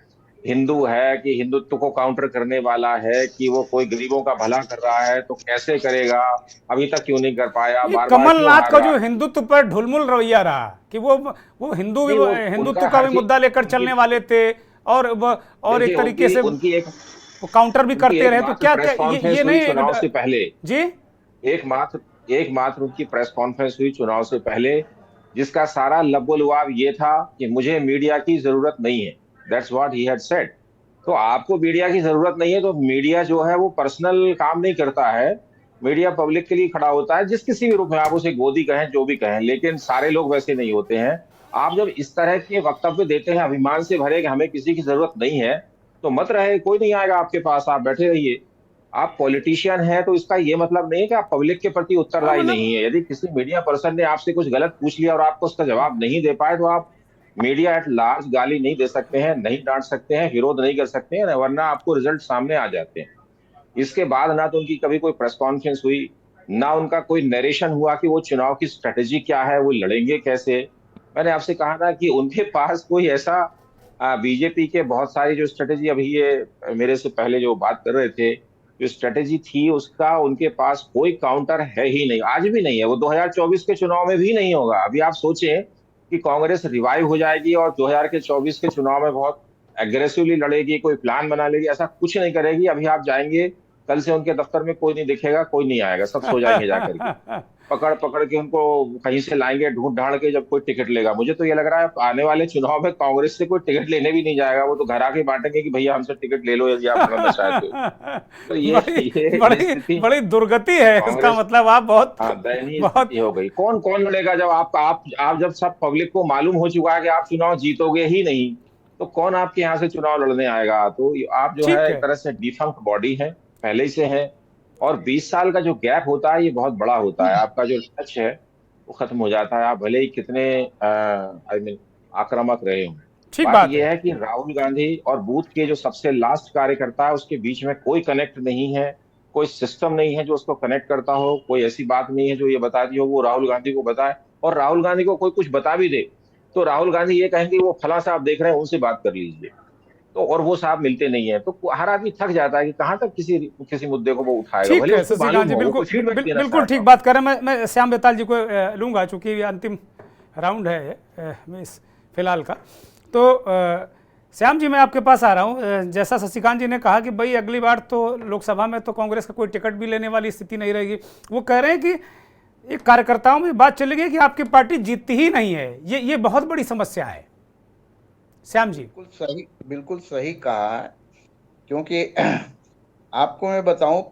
हिंदू है, कि हिंदुत्व को काउंटर करने वाला है, कि वो कोई गरीबों का भला कर रहा है, तो कैसे करेगा, अभी तक क्यों नहीं कर पाया, बार कमलनाथ का जो हिंदुत्व पर ढुलमुल रवैया रहा कि वो हिंदुत्व का भी मुद्दा लेकर चलने वाले थे, और एक तरीके से उनकी वो काउंटर भी करते रहे, तो क्या ये नहीं चुनाव से पहले जी एकमात्र उनकी प्रेस कॉन्फ्रेंस हुई चुनाव से पहले, जिसका सारा लबोलुआब ये था कि मुझे मीडिया की जरूरत नहीं है। That's what he had said. तो आपको मीडिया की जरूरत नहीं है, तो मीडिया जो है वो पर्सनल काम नहीं करता है, मीडिया पब्लिक के लिए खड़ा होता है, जिस किसी भी रूप में, आप उसे गोदी कहें जो भी कहें, लेकिन सारे लोग वैसे नहीं होते हैं। आप जब इस तरह के वक्तव्य देते हैं अभिमान से भरे कि हमें किसी की जरूरत नहीं है, तो मत रहे, कोई नहीं आएगा आपके पास, आप बैठे रहिए। आप पॉलिटिशियन हैं तो इसका ये मतलब नहीं है कि आप पब्लिक के प्रति उत्तरदायी नहीं है। यदि किसी मीडिया पर्सन ने आपसे कुछ गलत पूछ लिया और आपको उसका जवाब नहीं दे पाए, तो आप मीडिया एट लार्ज गाली नहीं दे सकते हैं, नहीं डांट सकते हैं, विरोध नहीं कर सकते हैं, वरना आपको रिजल्ट सामने आ जाते हैं। इसके बाद ना तो उनकी कभी कोई प्रेस कॉन्फ्रेंस हुई, ना उनका कोई नरेशन हुआ कि वो चुनाव की स्ट्रेटेजी क्या है, वो लड़ेंगे कैसे। मैंने आपसे कहा था कि उनके पास कोई ऐसा बीजेपी के बहुत सारी जो स्ट्रेटेजी, अभी ये मेरे से पहले जो बात कर रहे थे, जो स्ट्रेटेजी थी उसका उनके पास कोई काउंटर है ही नहीं, आज भी नहीं है, वो 2024 के चुनाव में भी नहीं होगा। अभी आप सोचें कि कांग्रेस रिवाइव हो जाएगी और 2024 के चुनाव में बहुत एग्रेसिवली लड़ेगी, कोई प्लान बना लेगी, ऐसा कुछ नहीं करेगी। अभी आप जाएंगे कल से उनके दफ्तर में कोई नहीं दिखेगा, कोई नहीं आएगा, सब सो जाएंगे जाकर के। पकड़ के उनको कहीं से लाएंगे ढूंढ ढांड के, जब कोई टिकट लेगा। मुझे तो ये लग रहा है आने वाले चुनाव में कांग्रेस से कोई टिकट लेने भी नहीं जाएगा, वो तो घर आके बांटेंगे कि भैया हमसे टिकट ले लो यदि आप लड़ना चाहते हो। तो ये बड़ी दुर्गति है, इसका मतलब आप बहुत दयनीय हो गई। कौन लड़ेगा जब आप जब सब पब्लिक को मालूम हो चुका है कि आप चुनाव जीतोगे ही नहीं, तो कौन आपके यहाँ से चुनाव लड़ने आएगा। तो आप जो है एक तरह से डिफंक्ट बॉडी है, पहले ही से है, और 20 साल का जो गैप होता है ये बहुत बड़ा होता है। आपका जो टच है वो खत्म हो जाता है, आप भले ही कितने आक्रामक रहे हों। बात ये है कि राहुल गांधी और बूथ के जो सबसे लास्ट कार्यकर्ता है उसके बीच में कोई कनेक्ट नहीं है, कोई सिस्टम नहीं है जो उसको कनेक्ट करता हो, कोई ऐसी बात नहीं है जो ये बता दी हो वो राहुल गांधी को बताए। और राहुल गांधी को कोई कुछ बता भी दे तो राहुल गांधी ये कहेंगे वो फला साहब देख रहे हैं उनसे बात कर लीजिए, तो और वो साहब मिलते नहीं है। तो हर आदमी थक जाता है कि कहाँ तक किसी मुद्दे को वो उठाएगा। ठीक है शशिकांत जी, बिल्कुल ठीक बात कर रहे हैं। मैं श्याम बेताल जी को लूंगा, चूंकि ये अंतिम राउंड है फिलहाल का। तो श्याम जी मैं आपके पास आ रहा हूँ। जैसा शशिकांत जी ने कहा कि भाई अगली बार तो लोकसभा में तो कांग्रेस का कोई टिकट भी लेने वाली स्थिति नहीं रहेगी। वो कह रहे हैं कि एक कार्यकर्ताओं में बात चली गई कि आपकी पार्टी जीतती ही नहीं है, ये बहुत बड़ी समस्या है। श्याम जी बिल्कुल सही कहा है, क्योंकि आपको मैं बताऊं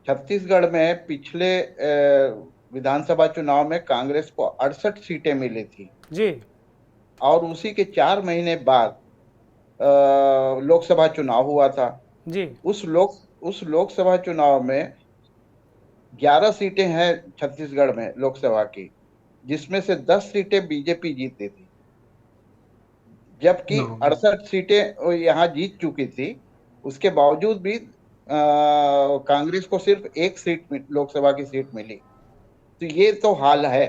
छत्तीसगढ़ में पिछले विधानसभा चुनाव में कांग्रेस को 68 सीटें मिली थी जी, और उसी के 4 महीने बाद लोकसभा चुनाव हुआ था जी। उस लोकसभा चुनाव में 11 सीटें हैं छत्तीसगढ़ में लोकसभा की, जिसमें से 10 सीटें बीजेपी जीती थी, जबकि 68 सीटें यहाँ जीत चुकी थी। उसके बावजूद भी कांग्रेस को सिर्फ 1 सीट लोकसभा की सीट मिली। तो ये तो हाल है।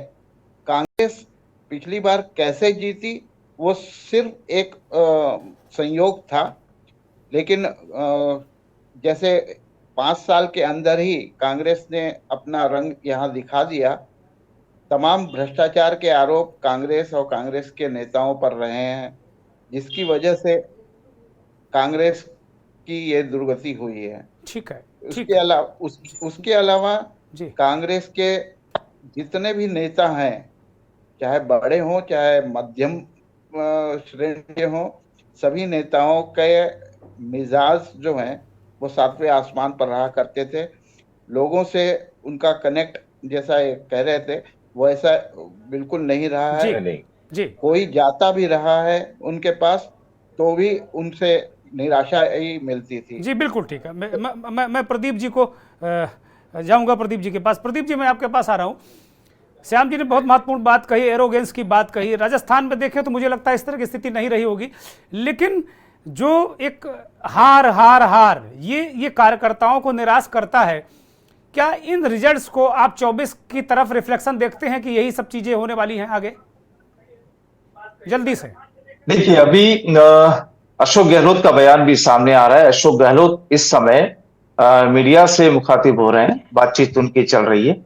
कांग्रेस पिछली बार कैसे जीती वो सिर्फ एक संयोग था, लेकिन जैसे 5 साल के अंदर ही कांग्रेस ने अपना रंग यहाँ दिखा दिया। तमाम भ्रष्टाचार के आरोप कांग्रेस और कांग्रेस के नेताओं पर रहे हैं, जिसकी वजह से कांग्रेस की ये दुर्गति हुई है। ठीक है। उसके अलावा कांग्रेस के जितने भी नेता हैं, चाहे बड़े हों चाहे मध्यम श्रेणी के हों, सभी नेताओं के मिजाज जो हैं वो 7वें आसमान पर रहा करते थे। लोगों से उनका कनेक्ट जैसा कह रहे थे वो ऐसा बिल्कुल नहीं रहा है जी। कोई जाता भी रहा है उनके पास तो भी उनसे निराशा ही मिलती थी। जी बिल्कुल ठीक है। मैं प्रदीप जी को जाऊंगा, प्रदीप जी के पास। प्रदीप जी मैं आपके पास आ रहा हूँ। श्याम जी ने बहुत महत्वपूर्ण बात कही, एरोगेंस की बात कही। राजस्थान में देखें तो मुझे लगता है इस तरह की स्थिति नहीं रही होगी, लेकिन जो एक हार हार हार ये कार्यकर्ताओं को निराश करता है, क्या इन रिजल्ट्स को आप 24 की तरफ रिफ्लेक्शन देखते हैं कि यही सब चीजें होने वाली हैं आगे जल्दी से? देखिए, अभी अशोक गहलोत का बयान भी सामने आ रहा है। अशोक गहलोत इस समय मीडिया से मुखातिब हो रहे हैं, बातचीत उनकी चल रही है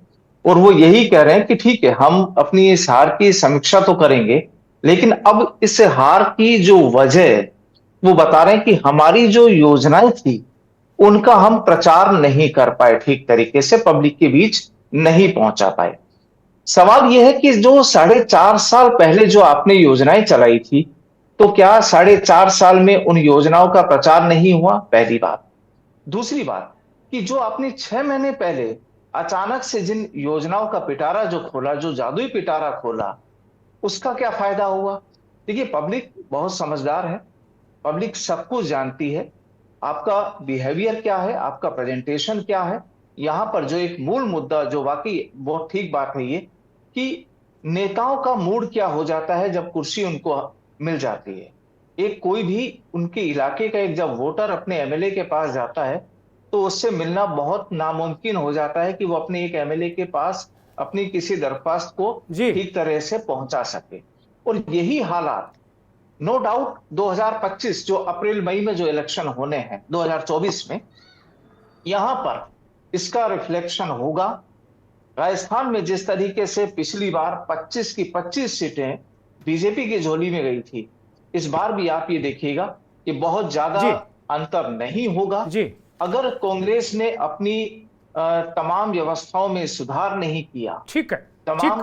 और वो यही कह रहे हैं कि ठीक है, हम अपनी इस हार की समीक्षा तो करेंगे, लेकिन अब इस हार की जो वजह वो बता रहे हैं कि हमारी जो योजनाएं थी उनका हम प्रचार नहीं कर पाए, ठीक तरीके से पब्लिक के बीच नहीं पहुंचा पाए। सवाल यह है कि जो 4.5 साल पहले जो आपने योजनाएं चलाई थी, तो क्या 4.5 साल में उन योजनाओं का प्रचार नहीं हुआ? पहली बात। दूसरी बात कि जो आपने 6 महीने पहले अचानक से जिन योजनाओं का पिटारा जो खोला, जो जादुई पिटारा खोला, उसका क्या फायदा हुआ? देखिए, पब्लिक बहुत समझदार है, पब्लिक सब कुछ जानती है, आपका बिहेवियर क्या है, आपका प्रेजेंटेशन क्या है। यहां पर जो एक मूल मुद्दा जो वाकई बहुत ठीक बात है ये कि नेताओं का मूड क्या हो जाता है जब कुर्सी उनको मिल जाती है। एक कोई भी उनके इलाके का एक जब वोटर अपने एमएलए के पास जाता है तो उससे मिलना बहुत नामुमकिन हो जाता है कि वो अपने एक एमएलए के पास अपनी किसी दरख्वास्त को ठीक तरह से पहुंचा सके। और यही हालात नो डाउट 2025 जो अप्रैल मई में जो इलेक्शन होने हैं 2024 में, यहां पर इसका रिफ्लेक्शन होगा। राजस्थान में जिस तरीके से पिछली बार 25 की 25 सीटें बीजेपी की झोली में गई थी, इस बार भी आप ये देखिएगा कि बहुत ज्यादा अंतर नहीं होगा। अगर कांग्रेस ने अपनी तमाम व्यवस्थाओं में सुधार नहीं किया, ठीक है, तमाम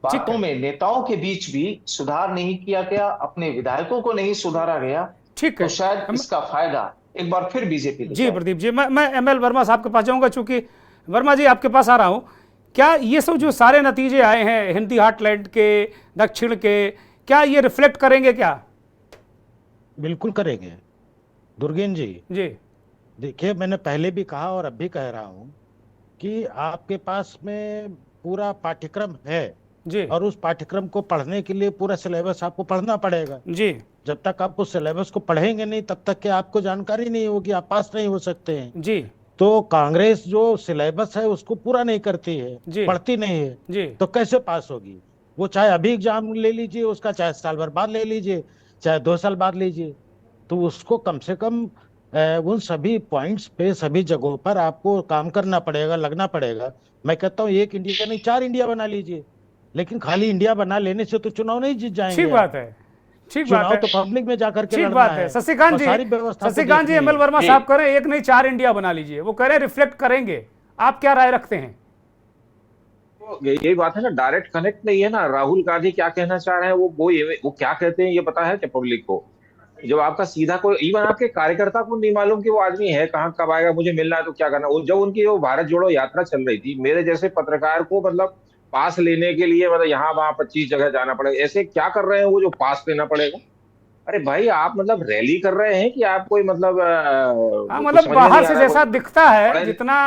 बातों में नेताओं के बीच भी सुधार नहीं किया गया, अपने विधायकों को नहीं सुधारा गया, ठीक है, तो शायद इसका फायदा एक बार फिर बीजेपी। जी प्रदीप जी, मैं एमएल वर्मा साहब के पास जाऊंगा, चूंकि वर्मा जी आपके पास आ रहा हूं। क्या ये सब जो सारे नतीजे आए हैं हिंदी हार्टलैंड के, दक्षिण के, क्या ये रिफ्लेक्ट करेंगे? क्या बिल्कुल करेंगे दुर्गेन जी। देखिए, मैंने पहले भी कहा और अब भी कह रहा हूं कि आपके पास में पूरा पाठ्यक्रम है जी, और उस पाठ्यक्रम को पढ़ने के लिए पूरा सिलेबस आपको पढ़ना पड़ेगा जी। जब तक आप उस सिलेबस को पढ़ेंगे नहीं तब तक के आपको जानकारी नहीं होगी, आप पास नहीं हो सकते हैं जी। तो कांग्रेस जो सिलेबस है उसको पूरा नहीं करती है, पढ़ती नहीं है जी, तो कैसे पास होगी? वो चाहे अभी एग्जाम ले लीजिए उसका, चाहे साल भर बाद ले लीजिए, चाहे 2 साल बाद लीजिए, तो उसको कम से कम उन सभी पॉइंट्स पे, सभी जगहों पर आपको काम करना पड़ेगा, लगना पड़ेगा। मैं कहता हूँ 1 इंडिया नहीं 4 इंडिया बना लीजिए, लेकिन खाली इंडिया बना लेने से तो चुनाव नहीं जीत जाएंगे। ठीक बात है, ठीक बात है, तो पब्लिक में जाकर के ठीक बात है। शशिकांत जी एमएल वर्मा साहब कह रहे हैं 1 नहीं 4 इंडिया बना लीजिए, वो कह रहे हैं रिफ्लेक्ट करेंगे। आप क्या राय रखते हैं? यही बात है ना, डायरेक्ट कनेक्ट नहीं है ना। राहुल गांधी क्या कहना चाह रहे हैं, वो क्या कहते हैं ये पता है क्या पब्लिक को? जब आपका सीधा कोई, इवन आपके कार्यकर्ता को नहीं मालूम कि वो आदमी है कहाँ, कब आएगा, मुझे मिलना है तो क्या करना। जब उनकी वो भारत जोड़ो यात्रा चल रही थी, मेरे जैसे पत्रकार को मतलब पास लेने के लिए मतलब यहाँ वहां 25 जगह जाना पड़ेगा। ऐसे क्या कर रहे हैं वो जो पास लेना पड़ेगा? अरे भाई, आप मतलब रैली कर रहे हैं कि आप कोई मतलब बाहर से जैसा दिखता है, जितना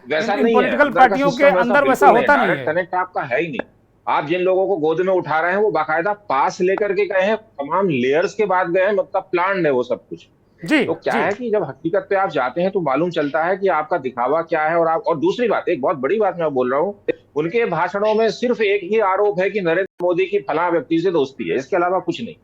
वैसा नहीं है पॉलिटिकल पार्टियों के अंदर वैसा होता नहीं है। कनेक्ट आपका है ही नहीं। आप जिन लोगों को गोद में उठा रहे हैं वो बाकायदा पास लेकर के गए हैं, तमाम लेयर्स के बाद गए हैं, मतलब प्लान है वो सब कुछ जी। तो क्या है कि जब हकीकत पे आप जाते हैं तो मालूम चलता है कि आपका दिखावा क्या है। और दूसरी बात, एक बहुत बड़ी बात मैं बोल रहा हूँ, उनके भाषणों में सिर्फ एक ही आरोप है कि नरेंद्र मोदी की फलां व्यक्ति से दोस्ती है, इसके अलावा कुछ नहीं।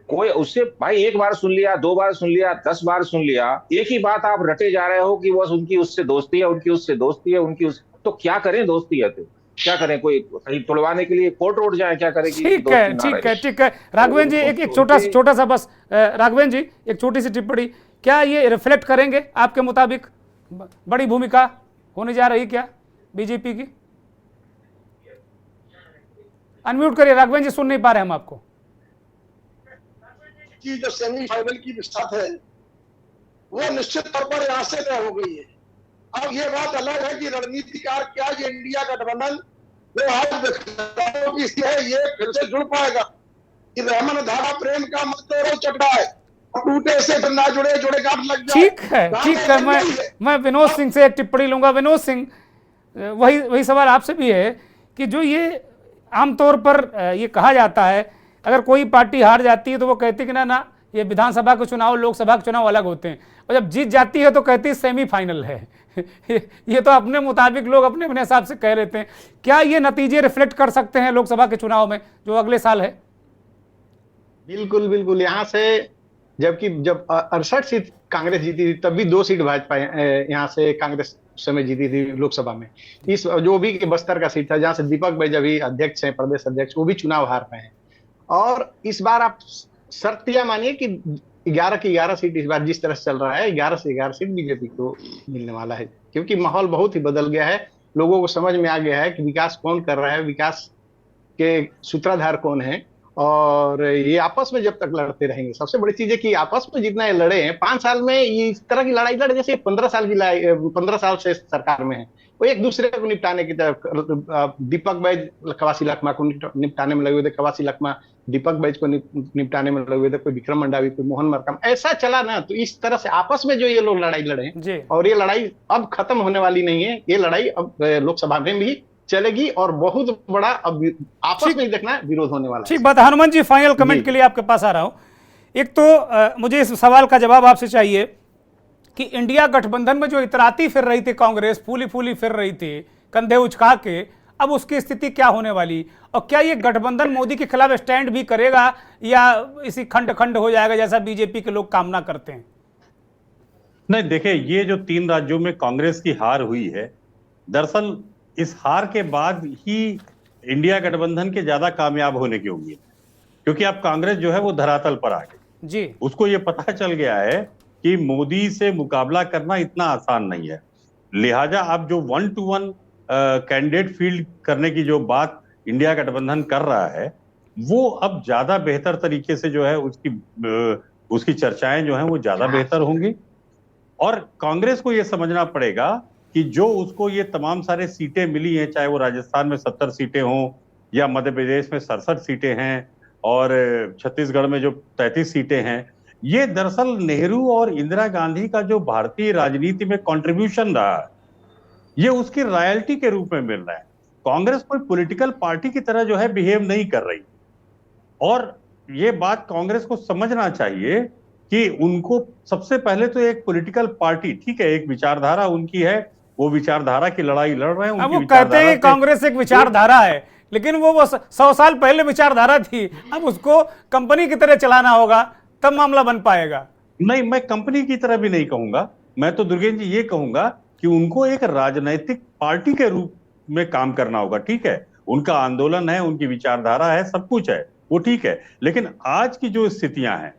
कोई उससे भाई 1 बार सुन लिया, 2 बार सुन लिया, 10 बार सुन लिया, एक ही बात आप रटे जा रहे हो कि बस उनकी उससे दोस्ती है, उनकी उससे दोस्ती है, उनकी उस, तो क्या करें दोस्ती है तो क्या करें? कोई कहीं तोड़वाने के लिए कोर्ट रोड जाए, क्या करें? ठीक है, ठीक है, ठीक है। राघवेंद्र जी एक छोटा सा बस, राघवेंद्र जी एक छोटी सी टिप्पणी, क्या ये रिफ्लेक्ट करेंगे आपके मुताबिक? बड़ी भूमिका होने जा रही क्या बीजेपी की? अनम्यूट करिए राघवेंद्र जी, सुन नहीं पा रहे हम आपको। की जो सेमीफाइनल की विस्तार है वो निश्चित तौर पर यहाँ से तय हो गई है। अब ये बात अलग है कि रणनीतिकार क्या ये इंडिया गठबंधन जो आज है ये फिर से जुड़ पाएगा? कि रहमन धारा प्रेम का मत तोड़ो चटका है, टूटे से ना जुड़े जुड़े गांठ लग जाए। ठीक है, ठीक है। मैं विनोद सिंह से एक टिप्पणी लूंगा। विनोद सिंह, वही सवाल आपसे भी है कि जो ये आमतौर पर ये कहा जाता है, अगर कोई पार्टी हार जाती है तो वो कहती है कि ना ये विधानसभा के चुनाव लोकसभा के चुनाव अलग होते हैं, और जब जीत जाती है तो कहती है सेमीफाइनल है। ये तो अपने मुताबिक लोग अपने अपने हिसाब से कह लेते हैं। क्या ये नतीजे रिफ्लेक्ट कर सकते हैं लोकसभा के चुनाव में जो अगले साल है? बिल्कुल बिल्कुल। यहाँ से जबकि जब 68 सीट कांग्रेस जीती थी तब भी 2 सीट भाजपा यहाँ से कांग्रेस उस समय जीती थी लोकसभा में। इस जो भी बस्तर का सीट था जहाँ से दीपक भाई अभी अध्यक्ष हैं, प्रदेश अध्यक्ष, वो भी चुनाव हार पाए हैं। और इस बार आप शर्त यह मानिए कि 11 की 11 सीट इस बार जिस तरह से चल रहा है 11 से 11 सीट बीजेपी को मिलने वाला है, क्योंकि माहौल बहुत ही बदल गया है। लोगों को समझ में आ गया है कि विकास कौन कर रहा है, विकास के सूत्रधार कौन है। और ये आपस में जब तक लड़ते रहेंगे, सबसे बड़ी चीज है कि आपस में जितना ये लड़े हैं 5 साल में, ये इस तरह की लड़ाई लड़े जैसे 15 साल की लड़ाई 15 साल से सरकार में है, वो एक दूसरे को निपटाने की तरफ। दीपक बैज कवासी लखमा को निपटाने में लगे हुए थे, कवासी लखमा दीपक बैज को निपटाने में लगे हुए थे, कोई विक्रम मंडावी, कोई मोहन मरकाम, ऐसा चला ना। तो इस तरह से आपस में जो ये लोग लड़ाई लड़े हैं, और ये लड़ाई अब खत्म होने वाली नहीं है, ये लड़ाई अब लोकसभा में भी चलेगी और बहुत बड़ा अब आपस में देखना विरोध होने वाला है। ठीक बात। हनुमान जी, फाइनल कमेंट के लिए आपके पास आ रहा हूं। एक तो मुझे इस सवाल का जवाब आपसे चाहिए कि इंडिया गठबंधन में जो इतराती फिर रही थी कांग्रेस, फूली फूली फिर रही थी कंधे उचका के, अब उसकी स्थिति क्या होने वाली, और क्या ये गठबंधन मोदी के खिलाफ स्टैंड भी करेगा या इसी खंड खंड हो जाएगा जैसा बीजेपी के लोग कामना करते हैं? नहीं, देखिए, ये जो 3 राज्यों में कांग्रेस की हार हुई है, दरअसल इस हार के बाद ही इंडिया गठबंधन के ज्यादा कामयाब होने की उम्मीद है, क्योंकि अब कांग्रेस जो है वो धरातल पर आ गई जी। उसको ये पता चल गया है कि मोदी से मुकाबला करना इतना आसान नहीं है। लिहाजा अब जो 1 to 1 कैंडिडेट फील्ड करने की जो बात इंडिया गठबंधन कर रहा है, वो अब ज्यादा बेहतर तरीके से जो है उसकी चर्चाएं जो है वो ज्यादा बेहतर होंगी। और कांग्रेस को ये समझना पड़ेगा कि जो उसको ये तमाम सारे सीटें मिली हैं, चाहे वो राजस्थान में 70 सीटें हों या मध्य प्रदेश में 67 सीटें हैं और छत्तीसगढ़ में जो 33 सीटें हैं, ये दरअसल नेहरू और इंदिरा गांधी का जो भारतीय राजनीति में कंट्रीब्यूशन रहा है, ये उसकी रॉयल्टी के रूप में मिल रहा है। कांग्रेस कोई पॉलिटिकल पार्टी की तरह जो है बिहेव नहीं कर रही, और ये बात कांग्रेस को समझना चाहिए कि उनको सबसे पहले तो एक पॉलिटिकल पार्टी, ठीक है, एक विचारधारा उनकी है, वो विचारधारा की लड़ाई लड़ रहे हैं। अब वो कहते हैं कांग्रेस एक विचारधारा है, लेकिन वो 100 साल पहले विचारधारा थी, अब उसको कंपनी की तरह चलाना होगा तब मामला बन पाएगा। नहीं, मैं कंपनी की तरह भी नहीं कहूंगा, मैं तो दुर्गेश जी ये कहूंगा कि उनको एक राजनीतिक पार्टी के रूप में काम करना होगा। ठीक है, उनका आंदोलन है, उनकी विचारधारा है, सब कुछ है, वो ठीक है, लेकिन आज की जो स्थितियां हैं,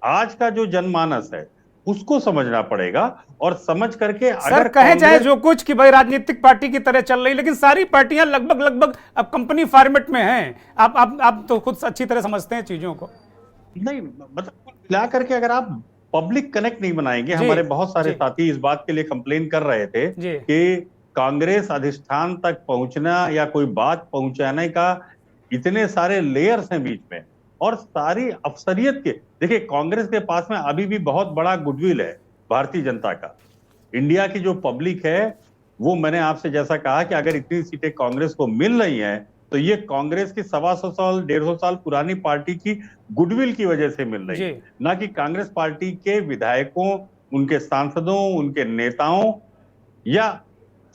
आज का जो जनमानस है, उसको समझना पड़ेगा। और समझ करके सर कहे चाहे जो कुछ कि भाई राजनीतिक पार्टी की तरह चल रही, लेकिन सारी पार्टियां लगभग अब कंपनी फॉर्मेट में हैं। आप तो खुद अच्छी तरह समझते हैं चीजों को। नहीं, मतलब मिला करके अगर आप पब्लिक कनेक्ट नहीं बनाएंगे, हमारे बहुत सारे साथी इस बात के लिए कंप्लेन कर रहे थे कि कांग्रेस अधिष्ठान तक पहुंचना या कोई बात पहुंचाने का इतने सारे लेयर्स हैं बीच में, और सारी अफसरियत के, देखिए कांग्रेस के पास में अभी भी बहुत बड़ा गुडविल है भारतीय जनता का। इंडिया की जो पब्लिक है वो, मैंने आपसे जैसा कहा कि अगर इतनी सीटें कांग्रेस को मिल रही हैं तो ये कांग्रेस की 125 साल 150 साल पुरानी पार्टी की गुडविल की वजह से मिल रही है, ना कि कांग्रेस पार्टी के विधायकों, उनके सांसदों, उनके नेताओं या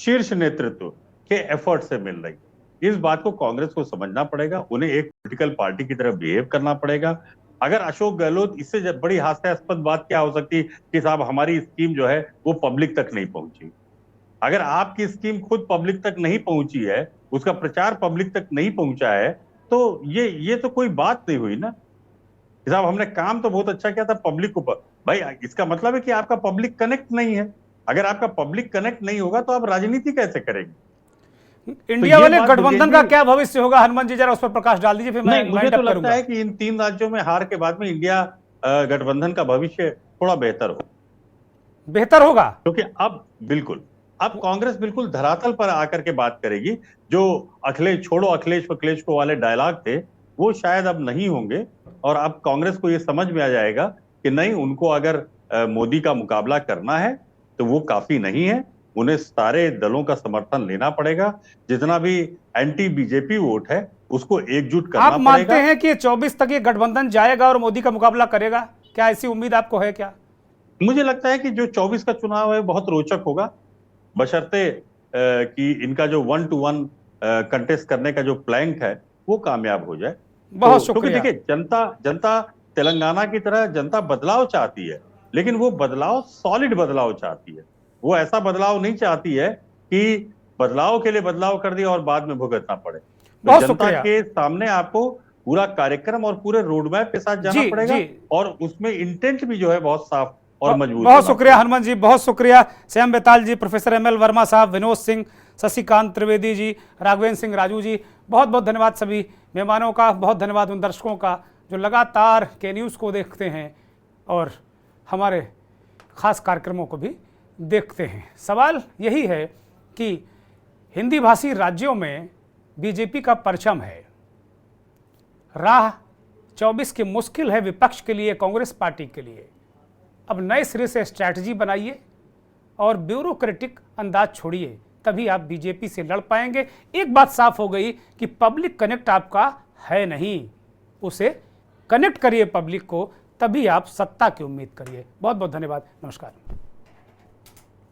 शीर्ष नेतृत्व के एफर्ट से मिल रही। इस बात को कांग्रेस को समझना पड़ेगा, उन्हें एक पॉलिटिकल पार्टी की तरह बिहेव करना पड़ेगा। अगर अशोक गहलोत, इससे बड़ी हास्यास्पद बात क्या हो सकती कि साहब हमारी स्कीम जो है वो पब्लिक तक नहीं पहुंची। अगर आपकी स्कीम खुद पब्लिक तक नहीं पहुंची है, उसका प्रचार पब्लिक तक नहीं पहुंचा है, तो ये तो कोई बात नहीं हुई ना साहब। हमने काम तो बहुत अच्छा किया था पब्लिक को, भाई इसका मतलब है कि आपका पब्लिक कनेक्ट नहीं है। अगर आपका पब्लिक कनेक्ट नहीं होगा तो आप राजनीति कैसे करेंगे? इंडिया वाले गठबंधन का क्या भविष्य होगा? हनुमान जी जरा उस पर प्रकाश डाल दीजिए, फिर मैं मुझे तो लगता है कि इन 3 राज्यों में हार के बाद में इंडिया गठबंधन का भविष्य थोड़ा बेहतर होगा, क्योंकि अब कांग्रेस बिल्कुल धरातल पर आकर के बात करेगी। जो अखिलेश छोड़ो अखिलेश को वाले डायलॉग थे वो शायद अब नहीं होंगे, और अब कांग्रेस को ये समझ में आ जाएगा कि नहीं, उनको अगर मोदी का मुकाबला करना है तो वो काफी नहीं है, उन्हें सारे दलों का समर्थन लेना पड़ेगा। जितना भी एंटी बीजेपी वोट है उसको एकजुट करना आप मानते पड़ेगा। हैं कि 24 तक ये गठबंधन जाएगा और मोदी का मुकाबला करेगा? क्या ऐसी उम्मीद आपको है क्या? मुझे लगता है कि जो 24 का चुनाव है बहुत रोचक होगा, बशर्ते कि इनका जो 1 to 1 कंटेस्ट करने का जो प्लान है वो कामयाब हो जाए। बहुत तो शुक्रिया। देखिए, जनता तेलंगाना की तरह जनता बदलाव चाहती है, लेकिन वो बदलाव सॉलिड बदलाव चाहती है। वो ऐसा बदलाव नहीं चाहती है कि बदलाव के लिए बदलाव कर दिया और बाद में भुगतना पड़े। तो जनता के सामने आपको पूरा कार्यक्रम और पूरे रोड मैप के साथ जाना पड़ेगा और उसमें इंटेंट भी जो है बहुत साफ और मजबूत। बहुत शुक्रिया हनुमान जी, बहुत शुक्रिया श्याम बेताल जी, प्रोफेसर ML वर्मा साहब, विनोद सिंह, शशिकांत त्रिवेदी जी, राघवेंद्र सिंह राजू जी, बहुत बहुत धन्यवाद सभी मेहमानों का। बहुत धन्यवाद उन दर्शकों का जो लगातार के न्यूज़ को देखते हैं और हमारे खास कार्यक्रमों को भी देखते हैं। सवाल यही है कि हिंदी भाषी राज्यों में बीजेपी का परचम है, राह 24 की मुश्किल है विपक्ष के लिए, कांग्रेस पार्टी के लिए। अब नए सिरे से स्ट्रैटेजी बनाइए और ब्यूरोक्रेटिक अंदाज छोड़िए, तभी आप बीजेपी से लड़ पाएंगे। एक बात साफ हो गई कि पब्लिक कनेक्ट आपका है नहीं, उसे कनेक्ट करिए पब्लिक को, तभी आप सत्ता की उम्मीद करिए। बहुत बहुत धन्यवाद, नमस्कार।